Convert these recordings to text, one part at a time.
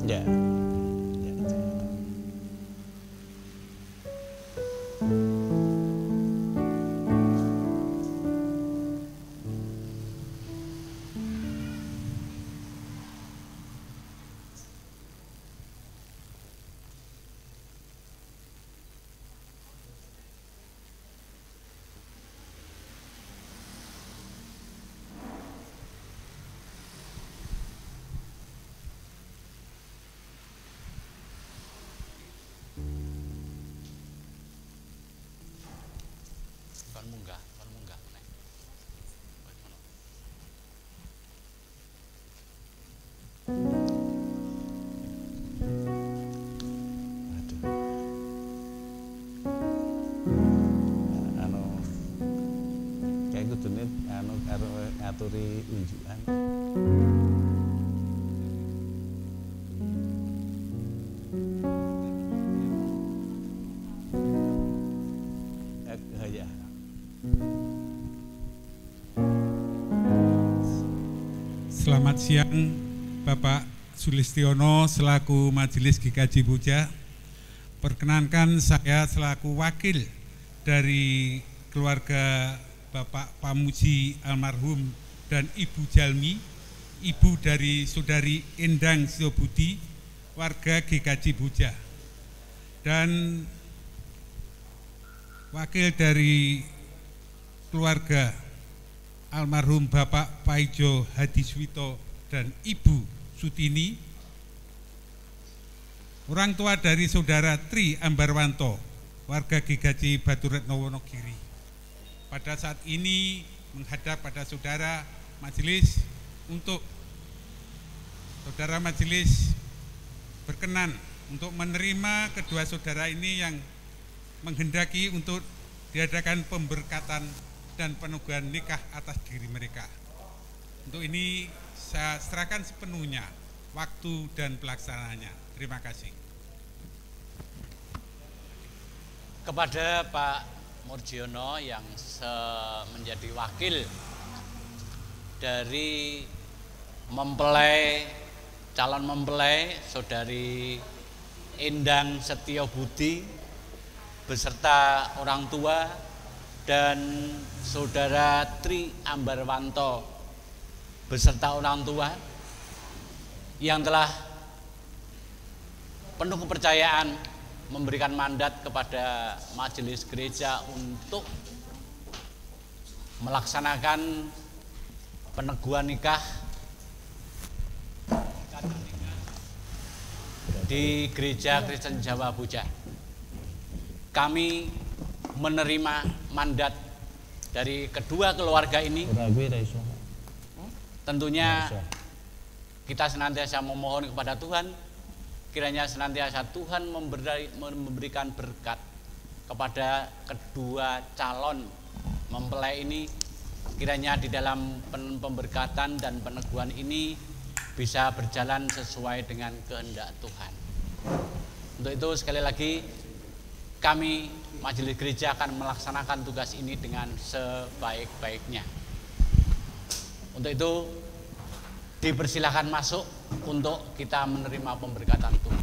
Ya. Kon munggah nek. Anu kayak kudune anu karo ngaturi unjukan. Ya. Selamat siang Bapak Sulistiono selaku Majelis GKJ Boja. Perkenankan saya selaku wakil dari keluarga Bapak Pamuji almarhum dan Ibu Jalmi, ibu dari Saudari Endang Siobudi, warga GKJ Boja. Dan wakil dari keluarga almarhum Bapak Paijo Hadiswito dan Ibu Sutini, orang tua dari Saudara Tri Ambarwanto, warga GKJ Baturetno Wonogiri. Pada saat ini menghadap pada saudara majelis untuk saudara majelis berkenan untuk menerima kedua saudara ini yang menghendaki untuk diadakan pemberkatan dan peneguhan nikah atas diri mereka. Untuk ini saya serahkan sepenuhnya waktu dan pelaksanaannya. Terima kasih. Kepada Pak Murjiono yang menjadi wakil dari mempelai, calon mempelai Saudari Endang Setiobudi beserta orang tua dan Saudara Tri Ambarwanto beserta orang tua yang telah penuh kepercayaan memberikan mandat kepada majelis gereja untuk melaksanakan peneguhan nikah di Gereja Kristen Jawa Boja. Kami menerima mandat dari kedua keluarga ini. Tentunya kita senantiasa memohon kepada Tuhan, kiranya senantiasa Tuhan memberikan berkat kepada kedua calon mempelai ini, kiranya di dalam pemberkatan dan peneguhan ini bisa berjalan sesuai dengan kehendak Tuhan. Untuk itu sekali lagi kami majelis gereja akan melaksanakan tugas ini dengan sebaik-baiknya. Untuk itu dipersilakan masuk untuk kita menerima pemberkatan Tuhan.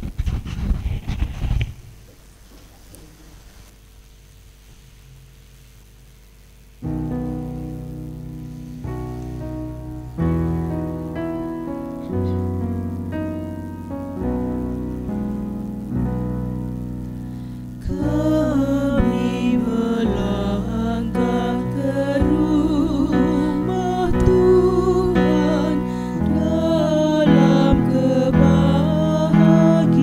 Dalam kebahagiaan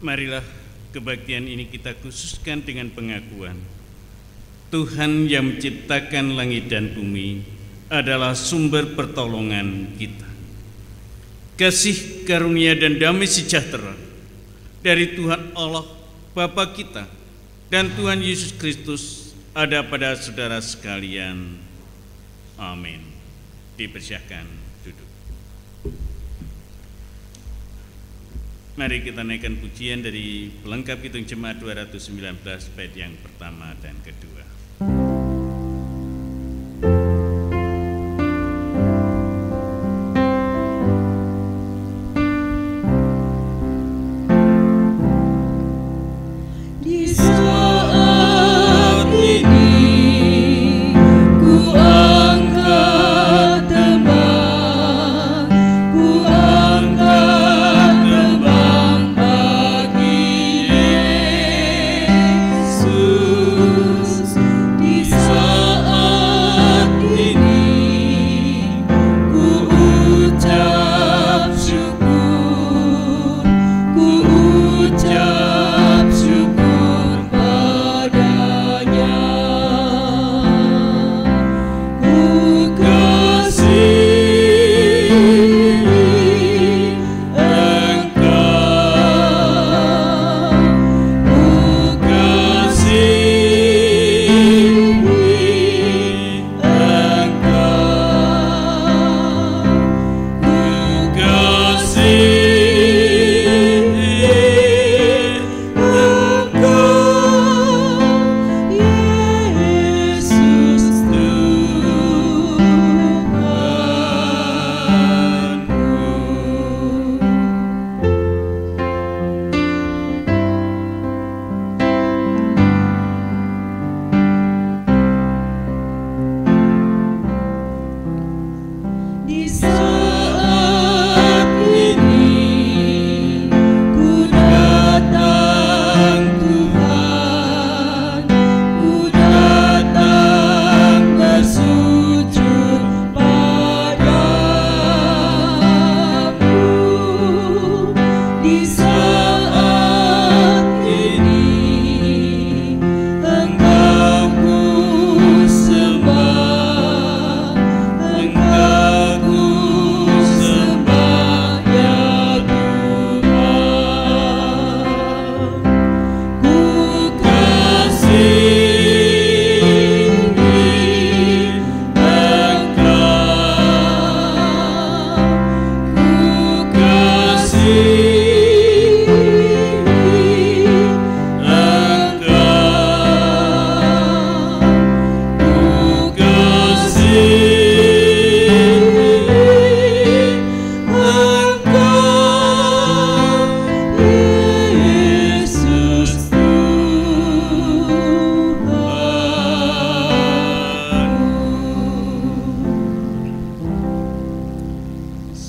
Marilah kebaktian ini kita khususkan dengan pengakuan Tuhan yang menciptakan langit dan bumi adalah sumber pertolongan kita. Kasih karunia dan damai sejahtera dari Tuhan Allah Bapa kita dan Tuhan Yesus Kristus ada pada saudara sekalian. Amin. Dipersilakan duduk. Mari kita naikkan pujian dari pelengkap Kidung Jemaat 219 bait yang pertama dan kedua.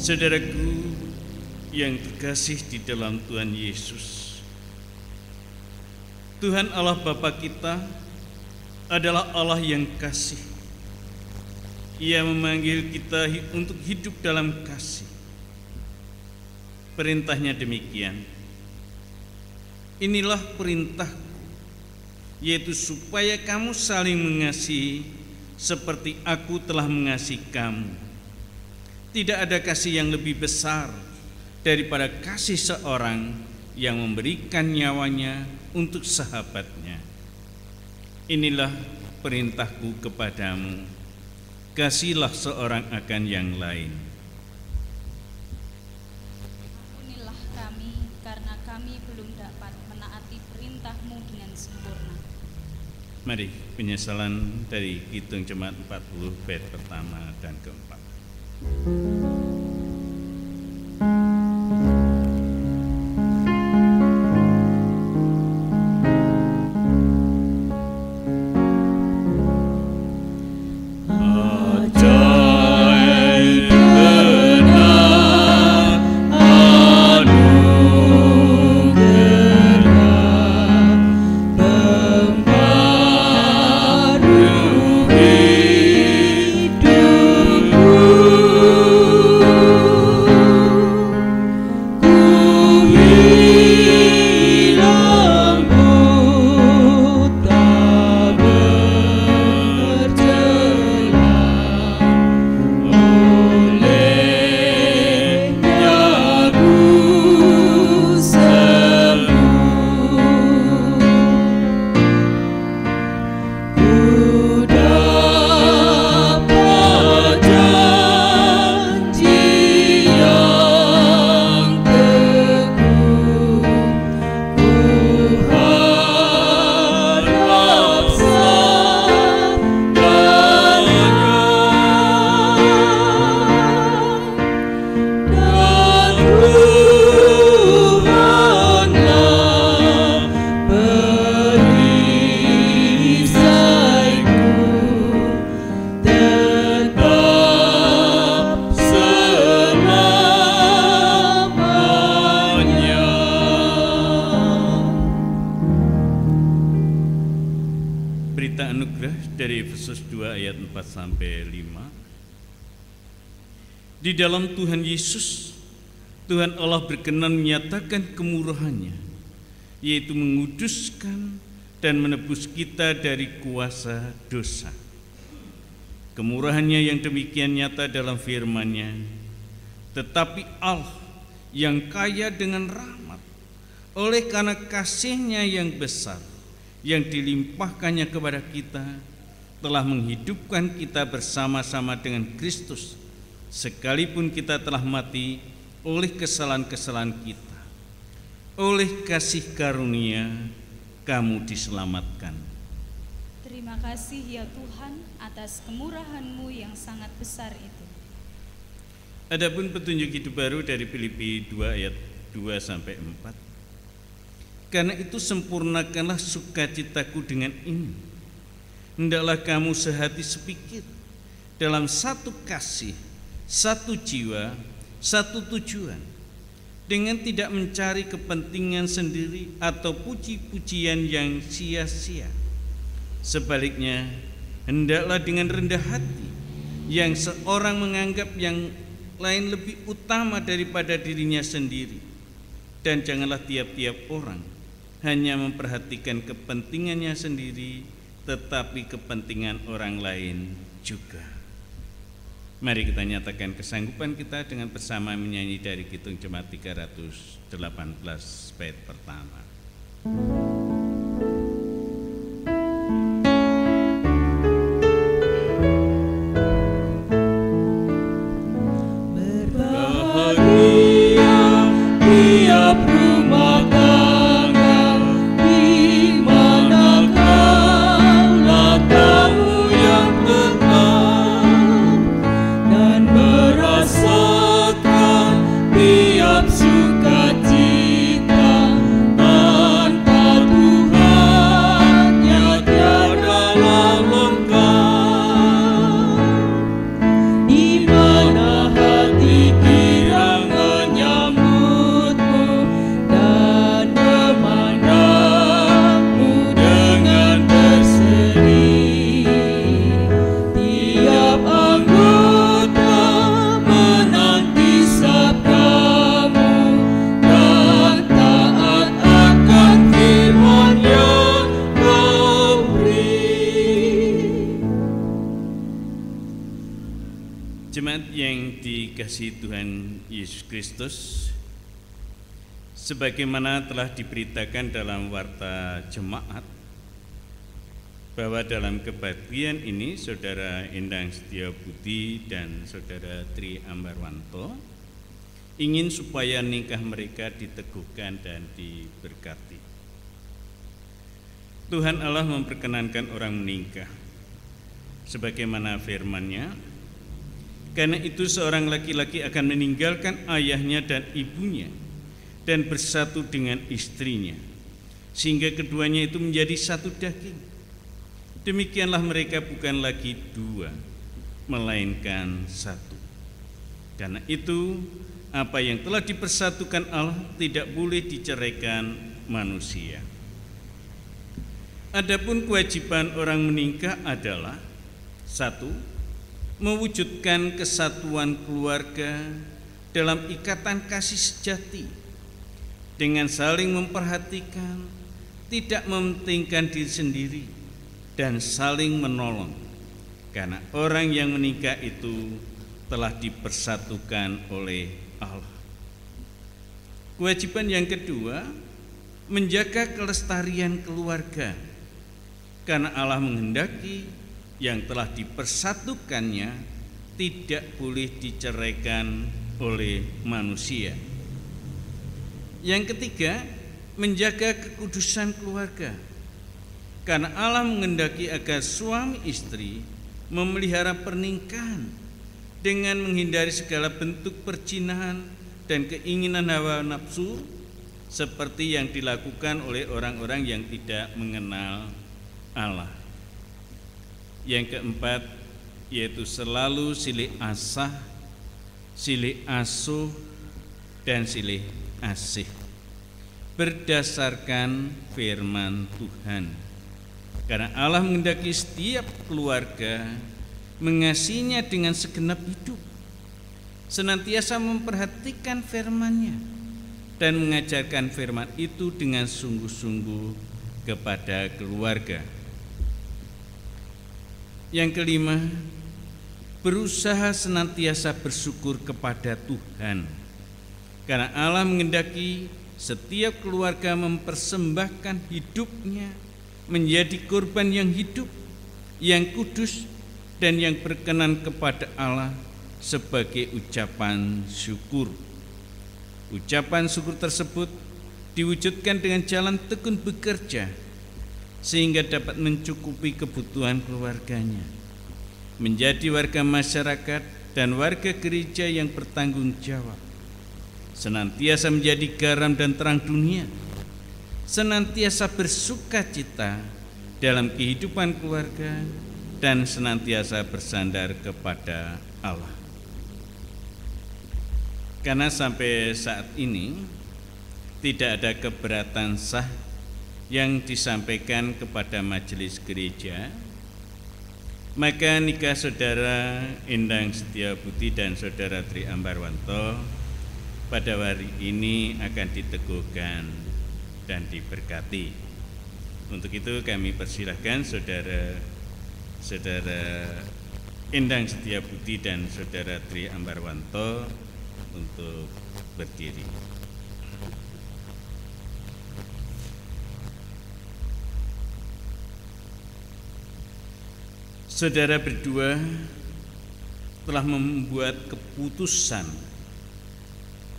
Saudaraku yang terkasih di dalam Tuhan Yesus, Tuhan Allah Bapa kita adalah Allah yang kasih. Ia memanggil kita untuk hidup dalam kasih. Perintahnya demikian, inilah perintahku, yaitu supaya kamu saling mengasihi seperti aku telah mengasihi kamu. Tidak ada kasih yang lebih besar daripada kasih seorang yang memberikan nyawanya untuk sahabatnya. Inilah perintahku kepadamu, kasihilah seorang akan yang lain. Ampunilah kami, karena kami belum dapat menaati perintahmu dengan sempurna. Mari penyesalan dari Kidung Jemaat 40 bait pertama dan keempat. Hidupku anugerah dari Efesus 2 ayat 4 sampai 5. Di dalam Tuhan Yesus, Tuhan Allah berkenan menyatakan kemurahan-Nya, yaitu menguduskan dan menebus kita dari kuasa dosa. Kemurahan-Nya yang demikian nyata dalam firman-Nya, tetapi Allah yang kaya dengan rahmat, oleh karena kasih-Nya yang besar yang dilimpahkannya kepada kita, telah menghidupkan kita bersama-sama dengan Kristus, sekalipun kita telah mati oleh kesalahan-kesalahan kita. Oleh kasih karunia kamu diselamatkan. Terima kasih ya Tuhan atas kemurahan-Mu yang sangat besar itu. Adapun petunjuk hidup baru dari Filipi 2 ayat 2 sampai 4. Karena itu sempurnakanlah sukacitaku dengan ini. Hendaklah kamu sehati sepikir, dalam satu kasih, satu jiwa, satu tujuan, dengan tidak mencari kepentingan sendiri atau puji-pujian yang sia-sia. Sebaliknya, hendaklah dengan rendah hati, yang seorang menganggap yang lain lebih utama daripada dirinya sendiri, dan janganlah tiap-tiap orang hanya memperhatikan kepentingannya sendiri, tetapi kepentingan orang lain juga. Mari kita nyatakan kesanggupan kita dengan bersama menyanyi dari Kidung Jemaat 318 bait pertama. Berbahagia tiap rumah tangga, di mana kaulah tamu yang tetap, dan merasakan tiap sukacita. Tanpa Tuhan tiadalah lengkap. Di mana hati kirang menyambutmu dan memandangmu dengan berseri. Tiap anggota menanti sabdamu dan taat akan firman yang kau beri. Jemaat yang dikasihi Tuhan Yesus Kristus, sebagaimana telah diberitakan dalam warta jemaat, bahwa dalam kebaktian ini Saudara Endang Setiabudi dan Saudara Tri Ambarwanto ingin supaya nikah mereka diteguhkan dan diberkati. Tuhan Allah memperkenankan orang menikah, sebagaimana firman-Nya, karena itu seorang laki-laki akan meninggalkan ayahnya dan ibunya dan bersatu dengan istrinya, sehingga keduanya itu menjadi satu daging. Demikianlah mereka bukan lagi dua, melainkan satu. Karena itu apa yang telah dipersatukan Allah tidak boleh diceraikan manusia. Adapun kewajiban orang menikah adalah: 1. Mewujudkan kesatuan keluarga dalam ikatan kasih sejati, dengan saling memperhatikan, tidak mementingkan diri sendiri, dan saling menolong, karena orang yang menikah itu telah dipersatukan oleh Allah. Kewajiban yang kedua, menjaga kelestarian keluarga, karena Allah menghendaki yang telah dipersatukannya tidak boleh diceraikan oleh manusia. Yang ketiga, menjaga kekudusan keluarga, karena Allah menghendaki agar suami istri memelihara pernikahan dengan menghindari segala bentuk perzinahan dan keinginan hawa nafsu, seperti yang dilakukan oleh orang-orang yang tidak mengenal Allah. Yang keempat, yaitu selalu silih asah, silih asuh, dan silih asih berdasarkan firman Tuhan. Karena Allah menghendaki setiap keluarga mengasihinya dengan segenap hidup, senantiasa memperhatikan firman-Nya dan mengajarkan firman itu dengan sungguh-sungguh kepada keluarga. Yang kelima, berusaha senantiasa bersyukur kepada Tuhan, karena Allah menghendaki setiap keluarga mempersembahkan hidupnya menjadi korban yang hidup, yang kudus, dan yang berkenan kepada Allah sebagai ucapan syukur. Ucapan syukur tersebut diwujudkan dengan jalan tekun bekerja sehingga dapat mencukupi kebutuhan keluarganya, menjadi warga masyarakat dan warga gereja yang bertanggung jawab, senantiasa menjadi garam dan terang dunia, senantiasa bersuka cita dalam kehidupan keluarga, dan senantiasa bersandar kepada Allah. Karena sampai saat ini tidak ada keberatan sah yang disampaikan kepada majelis gereja, maka nikah saudara Endang Setiabudi dan saudara Tri Ambarwanto pada hari ini akan diteguhkan dan diberkati. Untuk itu kami persilahkan saudara Endang Setiabudi dan saudara Tri Ambarwanto untuk berdiri. Saudara berdua telah membuat keputusan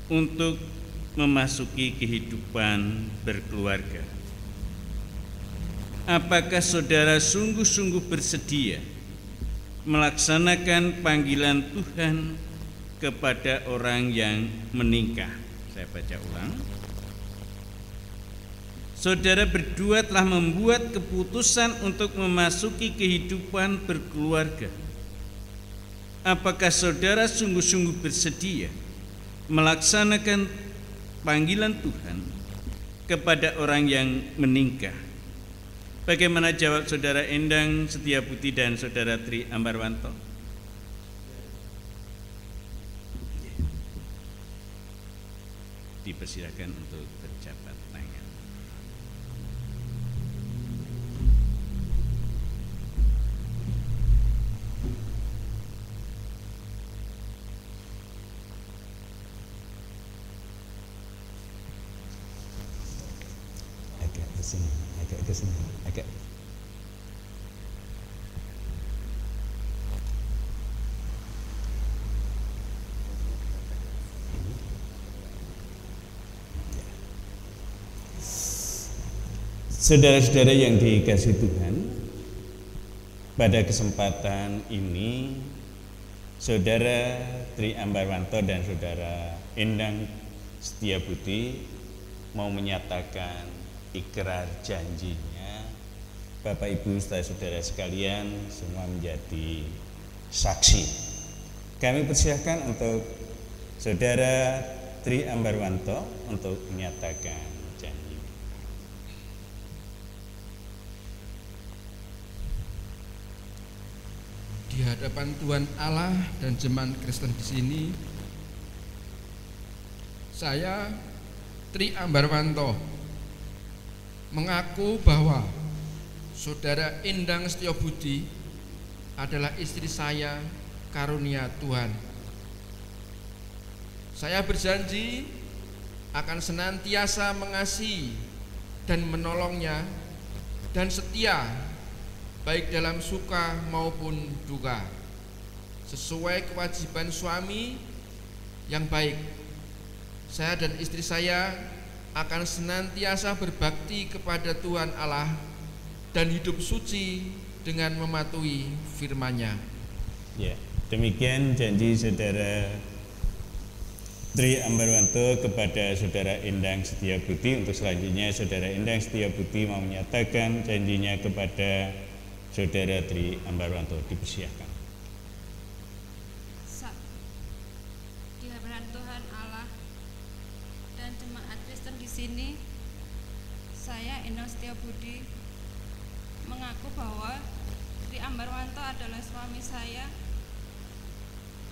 untuk memasuki kehidupan berkeluarga. Apakah saudara sungguh-sungguh bersedia melaksanakan panggilan Tuhan kepada orang yang menikah? Saya baca ulang. Saudara berdua telah membuat keputusan untuk memasuki kehidupan berkeluarga. Apakah saudara sungguh-sungguh bersedia melaksanakan panggilan Tuhan kepada orang yang menikah? Bagaimana jawab saudara Endang Setiabudi dan saudara Tri Ambarwanto? Dipersilakan untuk berjabat tangan. Agak ke sini. Saudara-saudara yang dikasihi Tuhan, pada kesempatan ini saudara Tri Ambarwanto dan saudara Endang Setiabudi mau menyatakan ikrar janjinya. Bapak Ibu saudara-saudara sekalian semua menjadi saksi. Kami persilahkan untuk saudara Tri Ambarwanto untuk menyatakan janji. Di hadapan Tuhan Allah dan jemaat Kristen di sini, saya Tri Ambarwanto mengaku bahwa saudara Endang Setiabudi adalah istri saya karunia Tuhan. Saya berjanji akan senantiasa mengasihi dan menolongnya dan setia baik dalam suka maupun duka, sesuai kewajiban suami yang baik. Saya dan istri saya akan senantiasa berbakti kepada Tuhan Allah dan hidup suci dengan mematuhi firman-Nya. Ya, demikian janji saudara Tri Ambarwanto kepada saudara Endang Setiabudi. Untuk selanjutnya saudara Endang Setiabudi mau menyatakan janjinya kepada saudara Tri Ambarwanto. Dipersilakan. Di hadapan Tuhan Allah dan jemaat Kristen di sini, saya Endang Setiabudi mengaku bahwa Tri Ambarwanto adalah suami saya.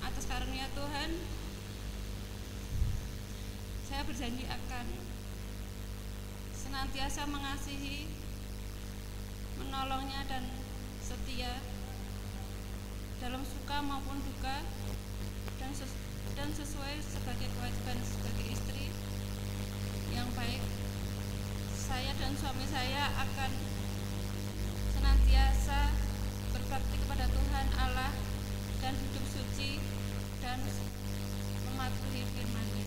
Atas karunia Tuhan, saya berjanji akan senantiasa mengasihi, menolongnya dan setia dalam suka maupun duka, dan sesuai sebagai kewajiban sebagai istri yang baik. Saya dan suami saya akan senantiasa berbakti kepada Tuhan Allah dan hidup suci dan mematuhi firman-Nya.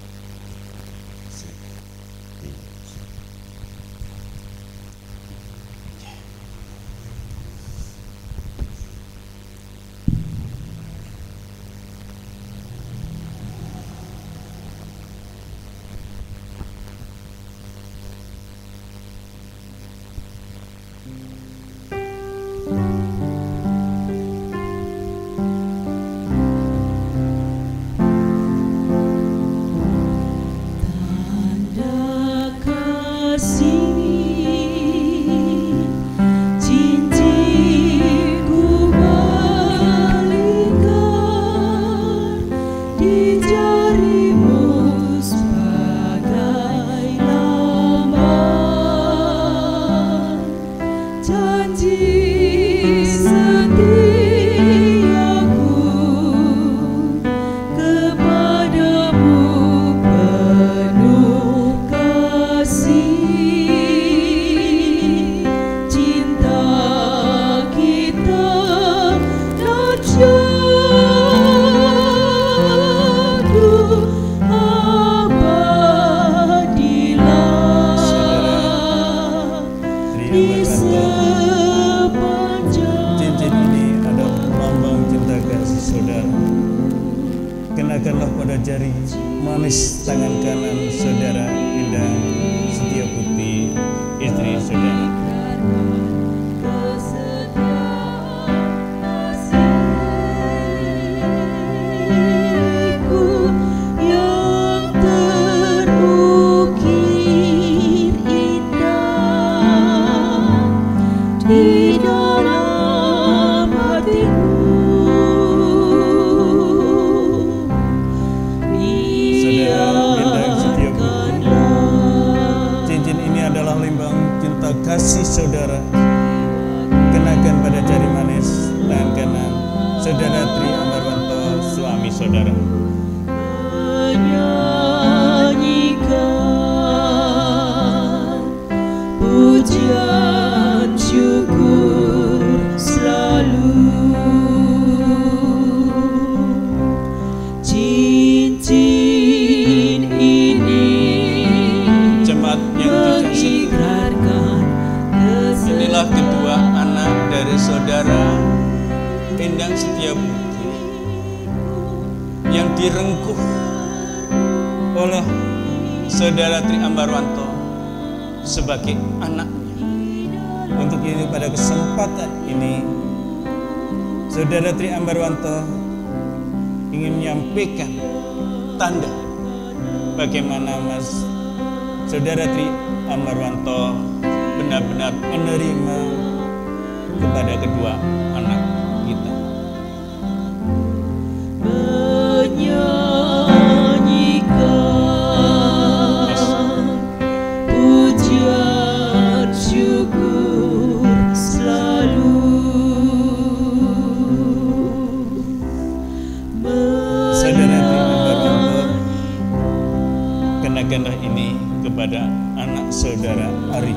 Kenakanlah pada jari manis tangan kanan saudara Indah Setia Putih, istri saudara. Kasih saudara, kenakan pada jari manis tangan kanan saudara Tri Ambarwanto, suami saudara. Menyanyikan pujian syukur selalu, cincin ini jemaat yang dikasihi, inilah kedua anak dari saudara Endang Setia Putih yang direngkuh oleh saudara Tri Ambarwanto sebagai anaknya. Untuk ini pada kesempatan ini saudara Tri Ambarwanto ingin menyampaikan tanda bagaimana saudara Tri Ambarwanto benar-benar menerima kepada kedua anak kita. Menyanyikan pujian syukur selalu, saudara Tri Ambarwanto, kenakanlah ini kepada anak saudara Arif.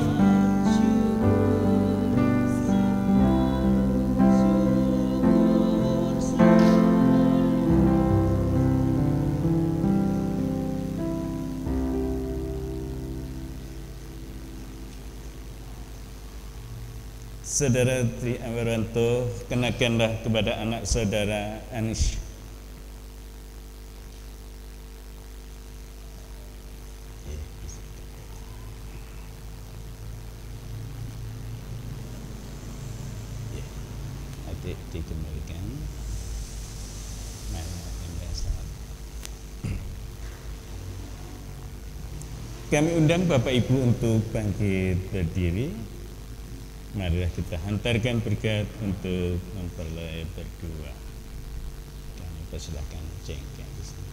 Saudara Tri Ambarwanto, kenakanlah kepada anak saudara Anis. Adik dikembalikan. Kami undang Bapak Ibu untuk bangkit berdiri. Marilah kita hantarkan berkat untuk memperoleh berdua. Kami persilakan cengkeh di sini.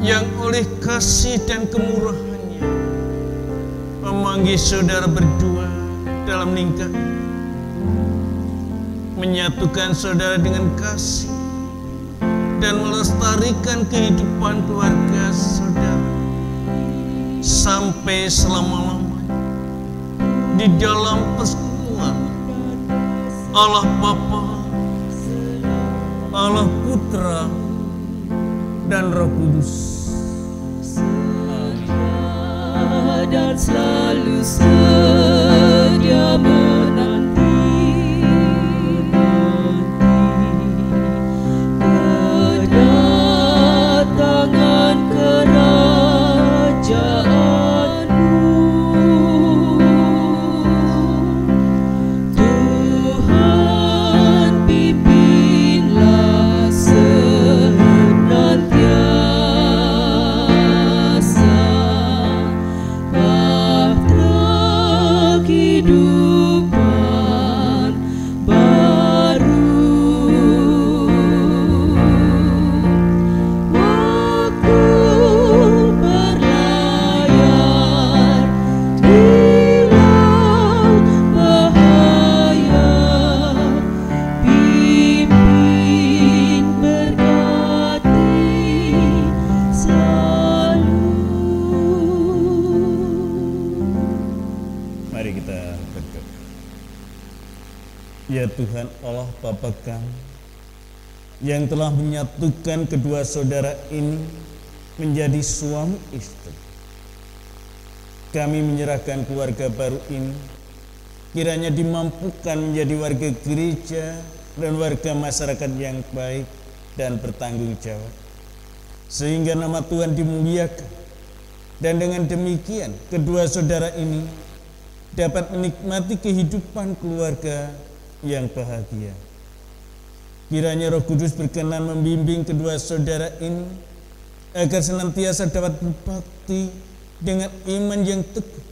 yang oleh kasih dan kemurahannya memanggil saudara berdua dalam lingkar, menyatukan saudara dengan kasih dan melestarikan kehidupan keluarga saudara sampai selama-lamanya di dalam persekutuan Allah Bapa, Allah Putra dan Roh Kudus. Dan selalu sedia menanti kedatangan kerajaan-Mu. Tuhan pimpinlah senantiasa kehidupan baru. Waktu berlayar di laut bahaya, pimpin berkati selalu. Mari kita berdoa. Ya Tuhan Allah Bapa kami, yang telah menyatukan kedua saudara ini menjadi suami istri, kami menyerahkan keluarga baru ini, kiranya dimampukan menjadi warga gereja dan warga masyarakat yang baik dan bertanggung jawab, sehingga nama Tuhan dimuliakan, dan dengan demikian kedua saudara ini dapat menikmati kehidupan keluarga yang bahagia. Kiranya Roh Kudus berkenan membimbing kedua saudara ini agar senantiasa dapat berbakti dengan iman yang teguh.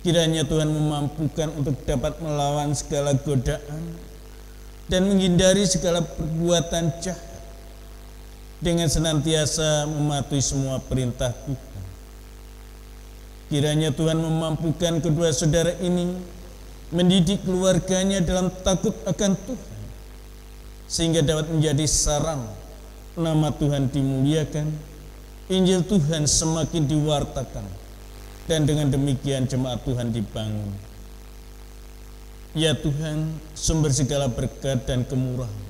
Kiranya Tuhan memampukan untuk dapat melawan segala godaan dan menghindari segala perbuatan jahat dengan senantiasa mematuhi semua perintah Tuhan. Kiranya Tuhan memampukan kedua saudara ini mendidik keluarganya dalam takut akan Tuhan, sehingga dapat menjadi sarana nama Tuhan dimuliakan, Injil Tuhan semakin diwartakan, dan dengan demikian jemaat Tuhan dibangun. Ya Tuhan, sumber segala berkat dan kemurahan,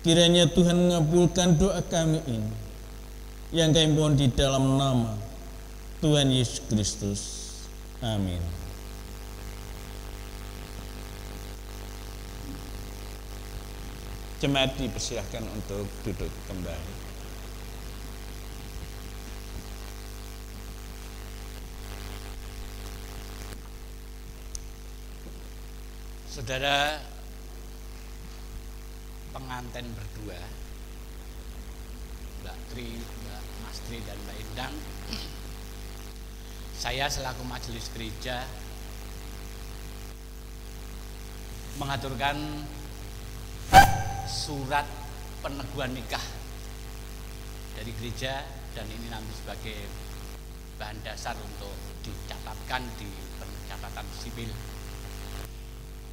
kiranya Tuhan mengabulkan doa kami ini yang kami mohon di dalam nama Tuhan Yesus Kristus. Amin. Jemaat dipersilahkan untuk duduk kembali. Saudara pengantin berdua, Mbak Tri, Mbak Mastri dan Mbak Endang, saya selaku majelis gereja mengaturkan surat peneguhan nikah dari gereja, dan ini nanti sebagai bahan dasar untuk dicatatkan di pencatatan sipil.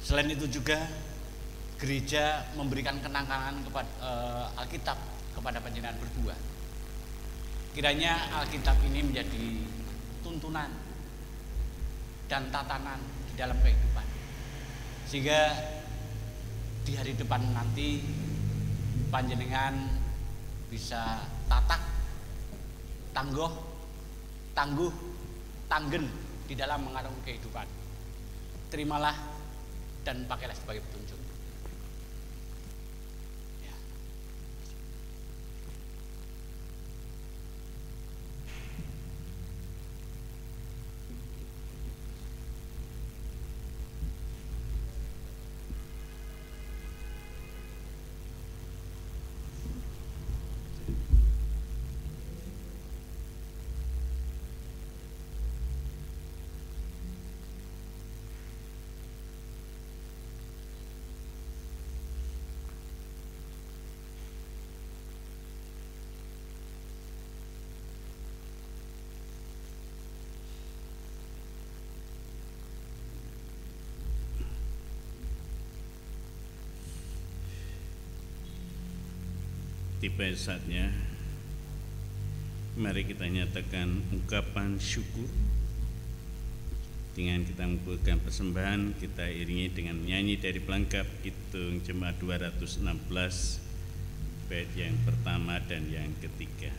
Selain itu juga gereja memberikan kenangan kepada Alkitab kepada panjenengan berdua. Kiranya Alkitab ini menjadi tuntunan dan tatanan di dalam kehidupan, sehingga di hari depan nanti panjenengan bisa tatak, tangguh, tanggen di dalam mengarungi kehidupan. Terimalah dan pakailah sebagai petunjuk. Ya. Tiba saatnya mari kita nyatakan ungkapan syukur dengan kita mengumpulkan persembahan. Kita iringi dengan menyanyi dari pelengkap Kidung Jemaat 216 bait yang pertama dan yang ketiga.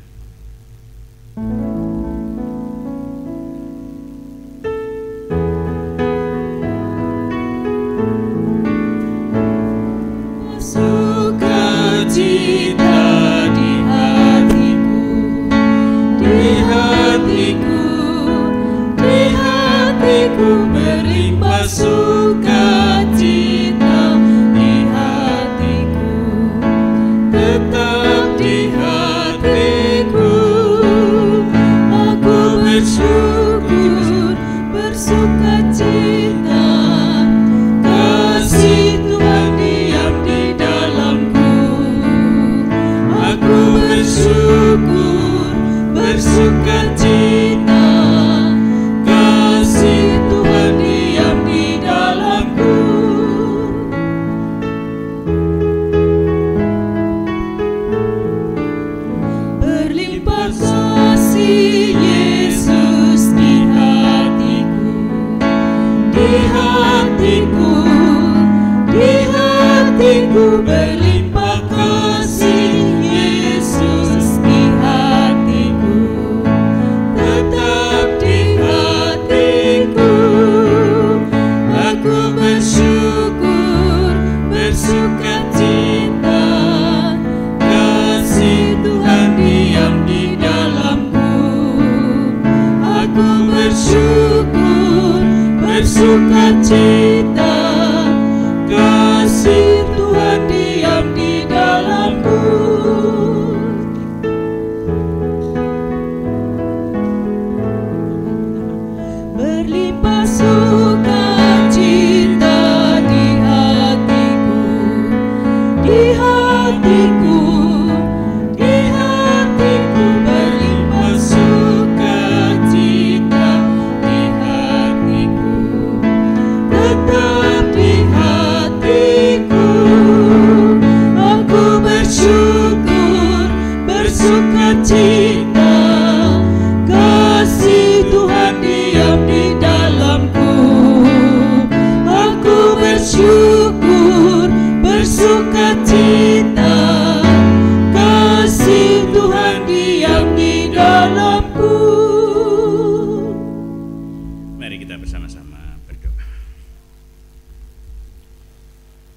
Tetap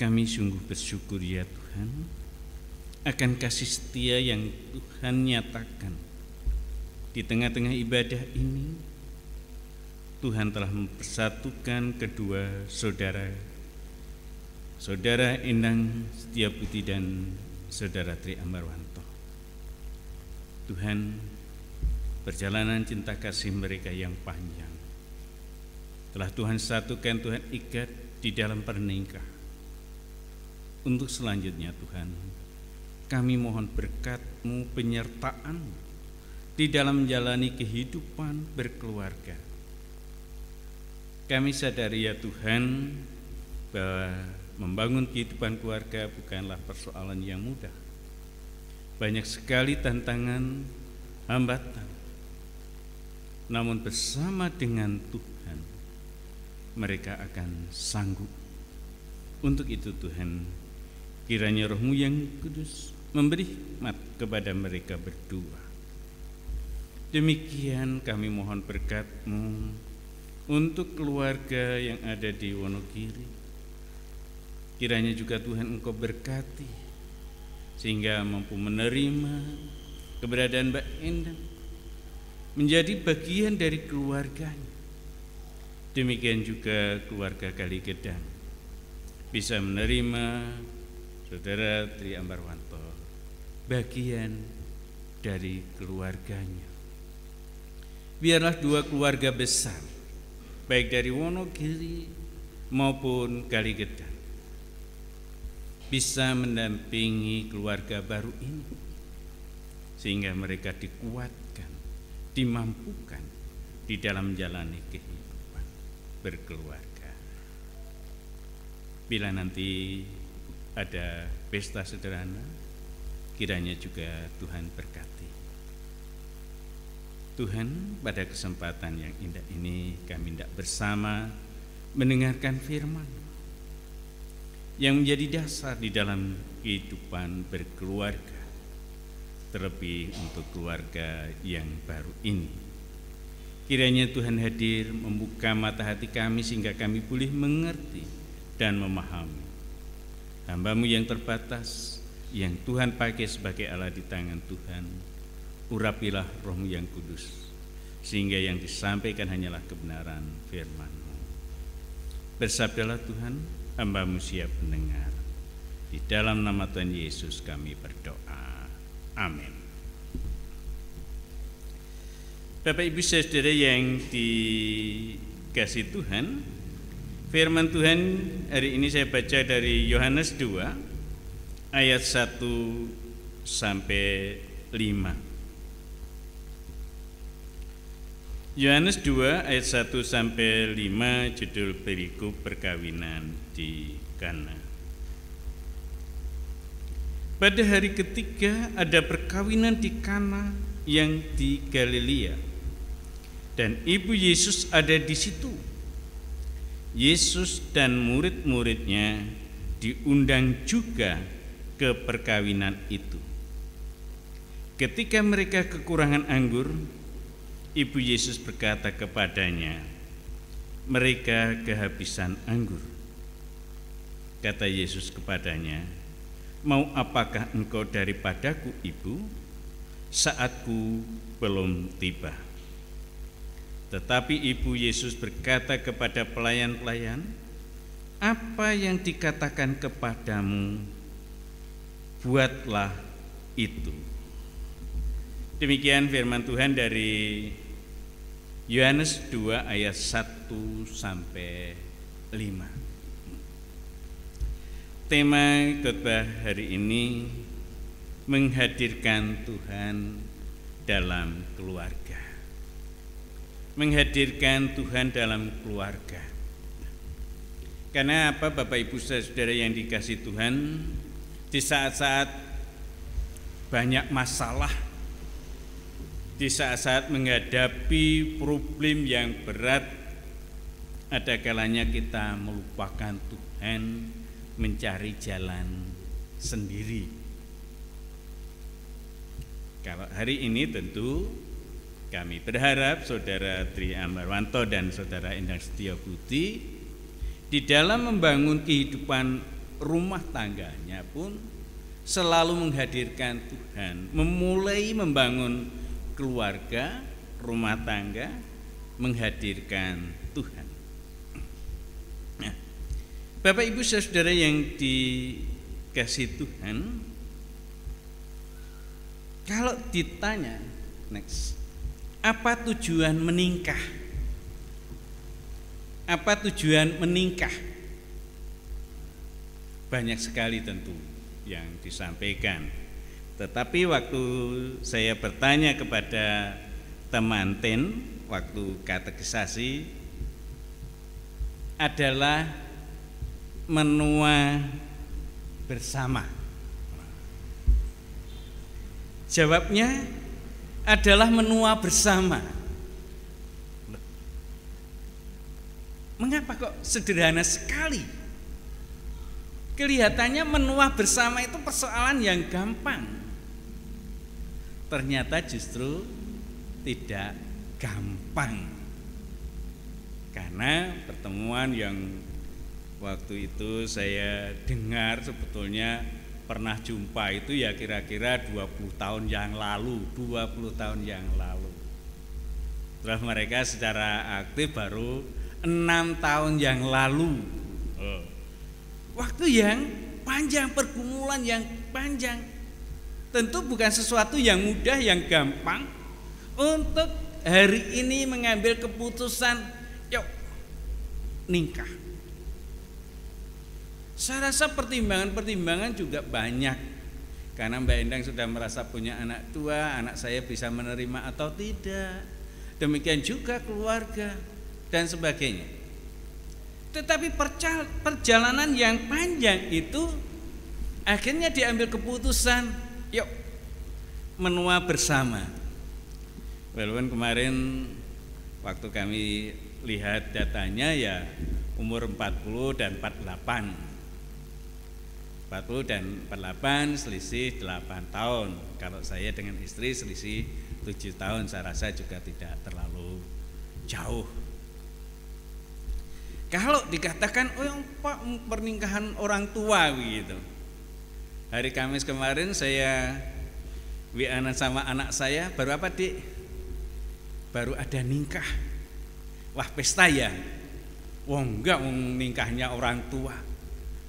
Kami sungguh bersyukur ya Tuhan akan kasih setia yang Tuhan nyatakan di tengah-tengah ibadah ini. Tuhan telah mempersatukan kedua saudara Endang Setiabuti dan Saudara Tri Ambarwanto. Tuhan, perjalanan cinta kasih mereka yang panjang telah Tuhan satukan, Tuhan ikat di dalam pernikahan. Untuk selanjutnya Tuhan, kami mohon berkat-Mu, penyertaan di dalam menjalani kehidupan berkeluarga. Kami sadari ya Tuhan bahwa membangun kehidupan keluarga bukanlah persoalan yang mudah. Banyak sekali tantangan, hambatan. Namun bersama dengan Tuhan mereka akan sanggup. Untuk itu Tuhan, kiranya Roh-Mu yang kudus memberi hikmat kepada mereka berdua. Demikian kami mohon berkat-Mu untuk keluarga yang ada di Wonogiri. Kiranya juga Tuhan Engkau berkati sehingga mampu menerima keberadaan Mbak Endang menjadi bagian dari keluarganya. Demikian juga keluarga Kaligedang bisa menerima Saudara Tri Ambarwanto bagian dari keluarganya. Biarlah dua keluarga besar, baik dari Wonogiri maupun Kaligedang, bisa mendampingi keluarga baru ini sehingga mereka dikuatkan, dimampukan di dalam menjalani kehidupan berkeluarga. Bila nanti ada pesta sederhana, kiranya juga Tuhan berkati. Tuhan, pada kesempatan yang indah ini kami hendak bersama mendengarkan firman yang menjadi dasar di dalam kehidupan berkeluarga, terlebih untuk keluarga yang baru ini. Kiranya Tuhan hadir membuka mata hati kami sehingga kami boleh mengerti dan memahami. Hamba-Mu yang terbatas, yang Tuhan pakai sebagai alat di tangan Tuhan, urapilah Roh-Mu yang kudus, sehingga yang disampaikan hanyalah kebenaran firman-Mu. Bersabdalah Tuhan, hamba-Mu siap mendengar. Di dalam nama Tuhan Yesus kami berdoa. Amin. Bapak Ibu Saudara yang dikasihi Tuhan, firman Tuhan hari ini saya baca dari Yohanes 2 ayat 1 sampai 5. Yohanes 2 ayat 1 sampai 5, judul perikop perkawinan di Kana. Pada hari ketiga ada perkawinan di Kana yang di Galilea, dan ibu Yesus ada di situ. Yesus dan murid-muridnya diundang juga ke perkawinan itu. Ketika mereka kekurangan anggur, Ibu Yesus berkata kepadanya, "Mereka kehabisan anggur." Kata Yesus kepadanya, "Mau apakah engkau daripadaku, Ibu? Saatku belum tiba." Tetapi Ibu Yesus berkata kepada pelayan-pelayan, "Apa yang dikatakan kepadamu, buatlah itu." Demikian firman Tuhan dari Yohanes 2 ayat 1 sampai 5. Tema khotbah hari ini menghadirkan Tuhan dalam keluarga. Menghadirkan Tuhan dalam keluarga. Karena apa, Bapak Ibu Saudara yang dikasihi Tuhan, di saat-saat banyak masalah, di saat-saat menghadapi problem yang berat, ada kalanya kita melupakan Tuhan, mencari jalan sendiri. Kalau hari ini tentu kami berharap Saudara Tri Ambarwanto dan Saudara Endang Setiabuti di dalam membangun kehidupan rumah tangganya pun selalu menghadirkan Tuhan, memulai membangun keluarga, rumah tangga, menghadirkan Tuhan. Nah, Bapak Ibu Saudara yang dikasihi Tuhan, kalau ditanya next, apa tujuan menikah? Apa tujuan menikah? Banyak sekali tentu yang disampaikan. Tetapi waktu saya bertanya kepada temanten waktu katekisasi adalah menua bersama. Jawabnya adalah menua bersama. Mengapa kok sederhana sekali? Kelihatannya menua bersama itu persoalan yang gampang. Ternyata justru tidak gampang. Karena pertemuan yang waktu itu saya dengar sebetulnya pernah jumpa itu ya kira-kira 20 tahun yang lalu, 20 tahun yang lalu. Terus mereka secara aktif baru 6 tahun yang lalu. Waktu yang panjang, pergumulan yang panjang. Tentu bukan sesuatu yang mudah, yang gampang untuk hari ini mengambil keputusan, yuk nikah. Saya rasa pertimbangan-pertimbangan juga banyak. Karena Mbak Endang sudah merasa punya anak tua, anak saya bisa menerima atau tidak. Demikian juga keluarga dan sebagainya. Tetapi perjalanan yang panjang itu akhirnya diambil keputusan, yuk menua bersama. Walaupun kemarin waktu kami lihat datanya ya umur 40 dan 48. 40 dan 48 selisih 8 tahun. Kalau saya dengan istri selisih 7 tahun, saya rasa juga tidak terlalu jauh. Kalau dikatakan Pak pernikahan orang tua begitu. Hari Kamis kemarin saya WA-an sama anak saya, baru apa Dik? Baru ada nikah. Wah pesta ya? Wah enggak, nikahnya orang tua.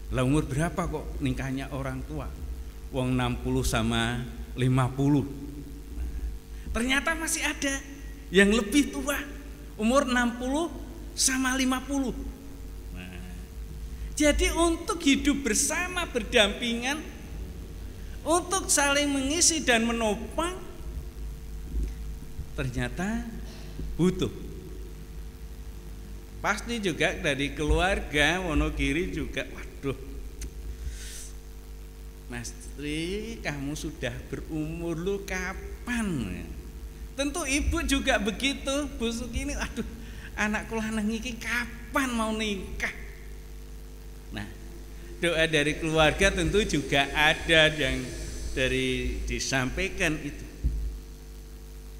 Lah umur berapa kok nikahnya orang tua? Wong 60 sama 50. Ternyata masih ada yang lebih tua, umur 60 sama 50. Jadi untuk hidup bersama berdampingan, untuk saling mengisi dan menopang, ternyata butuh. Pasti juga dari keluarga Wonogiri juga, waduh, Mas Tri, kamu sudah berumur lu kapan? Tentu ibu juga begitu, Bu Sukini, aduh, anakku lanang iki kapan mau nikah? Nah, doa dari keluarga tentu juga ada yang dari disampaikan itu.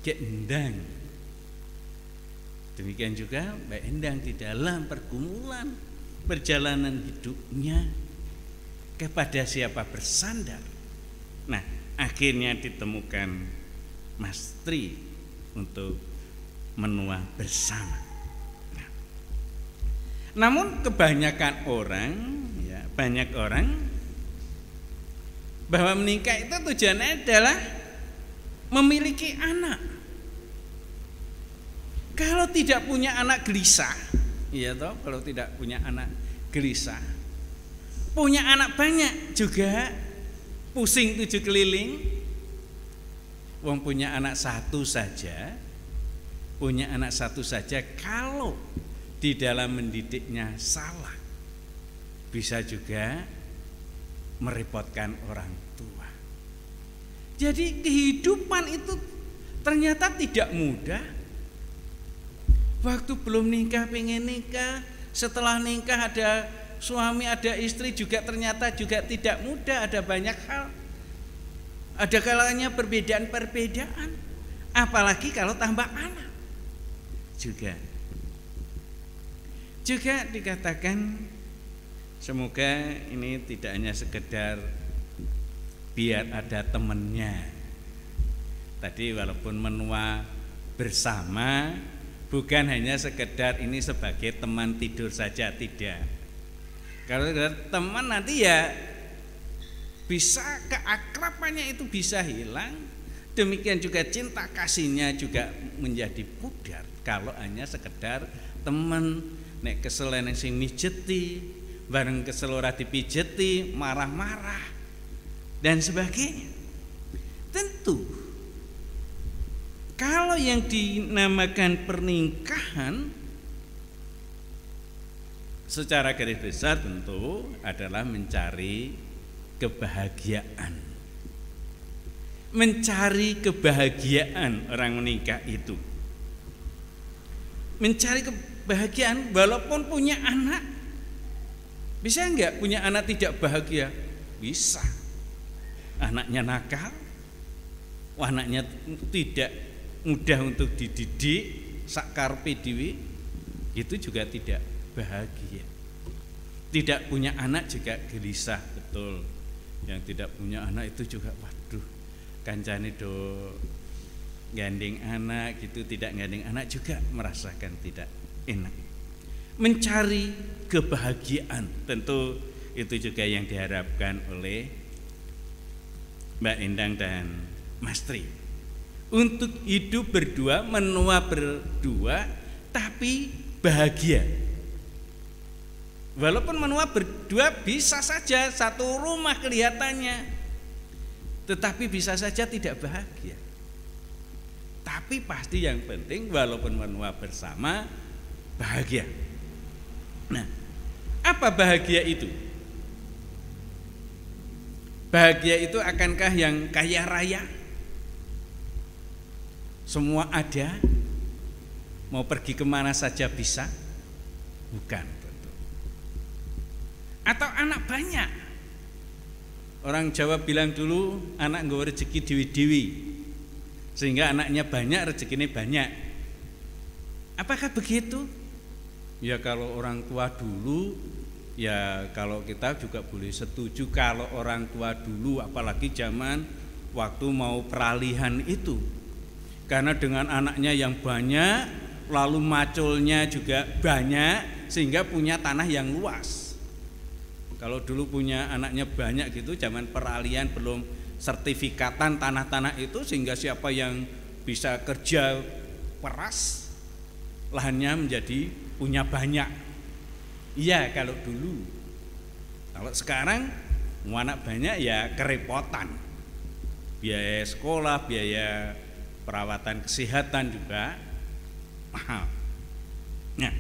Cek Endang. Demikian juga Mbak Endang di dalam pergumulan perjalanan hidupnya kepada siapa bersandar. Nah, akhirnya ditemukan Mas Tri untuk menua bersama. Nah, namun kebanyakan orang, ya, banyak orang bahwa menikah itu tujuannya adalah memiliki anak. Kalau tidak punya anak gelisah, iya toh, kalau tidak punya anak gelisah. Punya anak banyak juga pusing 7 keliling. Wong punya anak satu saja, kalau di dalam mendidiknya salah, bisa juga merepotkan orang tua. Jadi kehidupan itu ternyata tidak mudah. Waktu belum nikah pengen nikah, setelah nikah ada suami, ada istri juga ternyata juga tidak mudah, ada banyak hal. Ada kalanya perbedaan-perbedaan, apalagi kalau tambah anak. Juga dikatakan Semoga ini tidak hanya sekedar biar ada temennya. Tadi walaupun menua bersama, bukan hanya sekedar ini sebagai teman tidur saja, tidak. Kalau teman nanti ya bisa keakrabannya itu bisa hilang. Demikian juga cinta kasihnya juga menjadi pudar kalau hanya sekedar teman. Nek kesel neng sing mijeti, bareng kesel ora dipijeti, marah-marah dan sebagainya. Tentu kalau yang dinamakan pernikahan secara garis besar tentu adalah mencari kebahagiaan. Mencari kebahagiaan orang menikah itu. Mencari kebahagiaan walaupun punya anak. Bisa enggak punya anak tidak bahagia? Bisa. Anaknya nakal, anaknya tidak mudah untuk dididik, sakarpe dhewe, itu juga tidak bahagia. Tidak punya anak juga gelisah, betul. Yang tidak punya anak itu juga waduh, kancane do gandeng anak gitu, tidak gandeng anak juga merasakan tidak enak. Mencari kebahagiaan tentu itu juga yang diharapkan oleh Mbak Endang dan Mas Tri. Untuk hidup berdua, menua berdua, tapi bahagia. Walaupun menua berdua bisa saja satu rumah kelihatannya, tetapi bisa saja tidak bahagia. Tapi pasti yang penting walaupun menua bersama bahagia. Nah, apa bahagia itu? Bahagia itu akankah yang kaya raya? Semua ada, mau pergi kemana saja bisa? Bukan. Atau anak banyak. Orang Jawa bilang dulu anak nggawa rezeki dewi-dewi, sehingga anaknya banyak, rezekinya banyak. Apakah begitu? Ya kalau orang tua dulu, ya kalau kita juga boleh setuju kalau orang tua dulu, apalagi zaman waktu mau peralihan itu. Karena dengan anaknya yang banyak, lalu maculnya juga banyak, sehingga punya tanah yang luas. Kalau dulu punya anaknya banyak gitu, zaman peralihan belum sertifikatan tanah-tanah itu, sehingga siapa yang bisa kerja keras, lahannya menjadi punya banyak. Iya kalau dulu. Kalau sekarang mau anak banyak ya kerepotan. Biaya sekolah, biaya perawatan kesehatan juga mahal. Nah,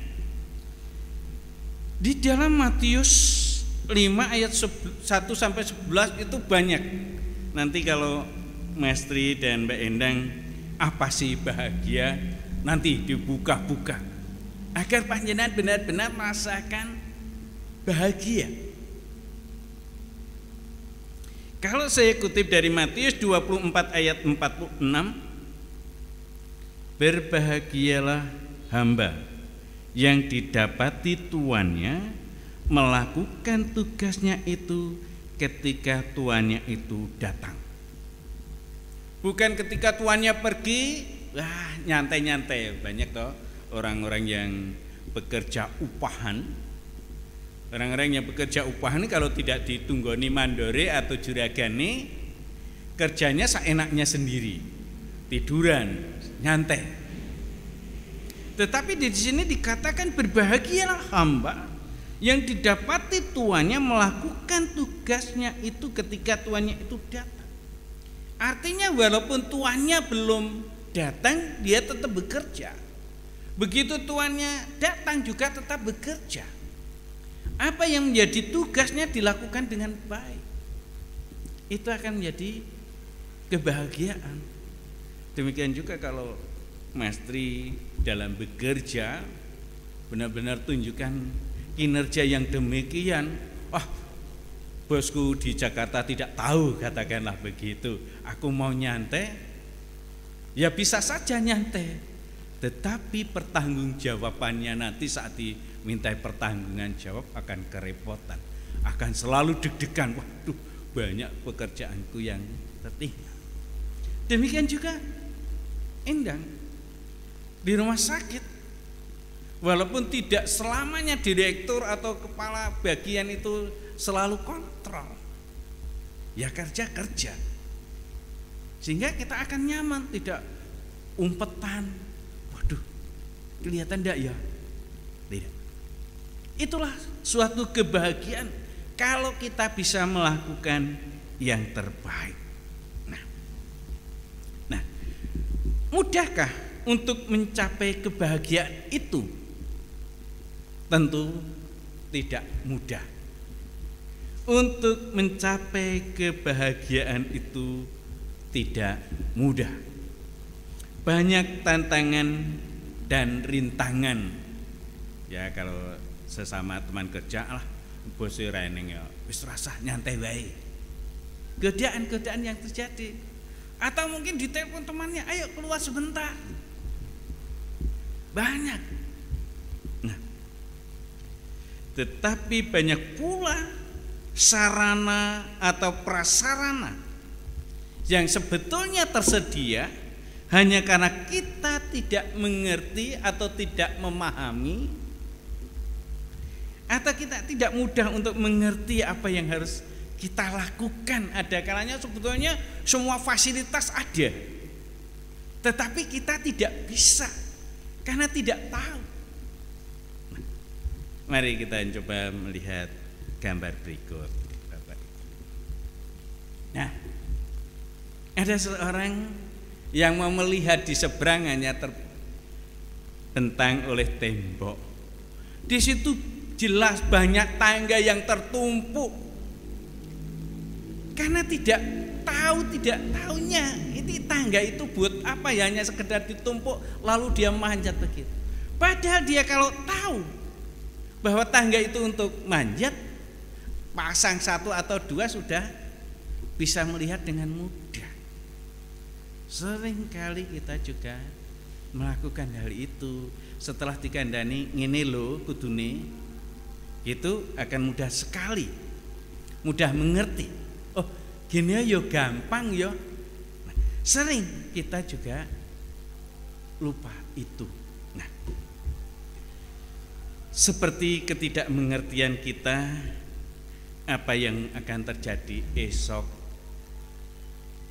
di dalam Matius 5 ayat 1 sampai 11 itu banyak. Nanti kalau Mas Tri dan Mbak Endang apa sih bahagia, nanti dibuka-buka agar panjenengan benar-benar merasakan bahagia. Kalau saya kutip dari Matius 24 ayat 46, berbahagialah hamba yang didapati tuannya melakukan tugasnya itu ketika tuannya itu datang. Bukan ketika tuannya pergi, wah nyantai-nyantai. Banyak toh orang-orang yang bekerja upahan. Orang-orang yang bekerja upahan kalau tidak ditunggoni mandore atau juragane, kerjanya seenaknya sendiri, tiduran, nyantai. Tetapi di sini dikatakan berbahagialah hamba yang didapati tuannya melakukan tugasnya itu ketika tuannya itu datang. Artinya walaupun tuannya belum datang, dia tetap bekerja. Begitu tuannya datang juga tetap bekerja. Apa yang menjadi tugasnya dilakukan dengan baik. Itu akan menjadi kebahagiaan. Demikian juga kalau Mas Tri dalam bekerja benar-benar tunjukkan kinerja yang demikian. Wah, bosku di Jakarta tidak tahu, katakanlah begitu. Aku mau nyantai, ya bisa saja nyantai, tetapi pertanggungjawabannya nanti saat di minta pertanggungan jawab akan kerepotan, akan selalu deg-degan, waduh banyak pekerjaanku yang tertinggal. Demikian juga Endang di rumah sakit, walaupun tidak selamanya direktur atau kepala bagian itu selalu kontrol, ya kerja sehingga kita akan nyaman, tidak umpetan, waduh kelihatan enggak ya, tidak. Itulah suatu kebahagiaan kalau kita bisa melakukan yang terbaik. Nah, mudahkah untuk mencapai kebahagiaan itu? Tentu tidak mudah. Untuk mencapai kebahagiaan itu tidak mudah. Banyak tantangan dan rintangan. Ya kalau sesama teman kerja lah, bos reneng ya, wis rasah nyantai wae. Godaan-godaan yang terjadi. Atau mungkin ditelepon temannya, ayo keluar sebentar. Banyak. Nah, tetapi banyak pula sarana atau prasarana yang sebetulnya tersedia hanya karena kita tidak mengerti atau tidak memahami, atau kita tidak mudah untuk mengerti apa yang harus kita lakukan. Ada kalanya sebetulnya semua fasilitas ada, tetapi kita tidak bisa karena tidak tahu. Mari kita coba melihat gambar berikut. Nah, ada seorang yang mau melihat di seberangannya terbentang oleh tembok. Di situ jelas banyak tangga yang tertumpuk. Karena tidak tahunya ini tangga itu buat apa ya, hanya sekedar ditumpuk lalu dia manjat begitu. Padahal dia kalau tahu bahwa tangga itu untuk manjat, pasang 1 atau 2 sudah bisa melihat dengan mudah. Seringkali kita juga melakukan hal itu. Setelah dikandani ngene lho kudune, itu akan mudah sekali, mudah mengerti. Oh gini ya gampang ya. Nah, sering kita juga lupa itu. Nah, seperti ketidakmengertian kita apa yang akan terjadi esok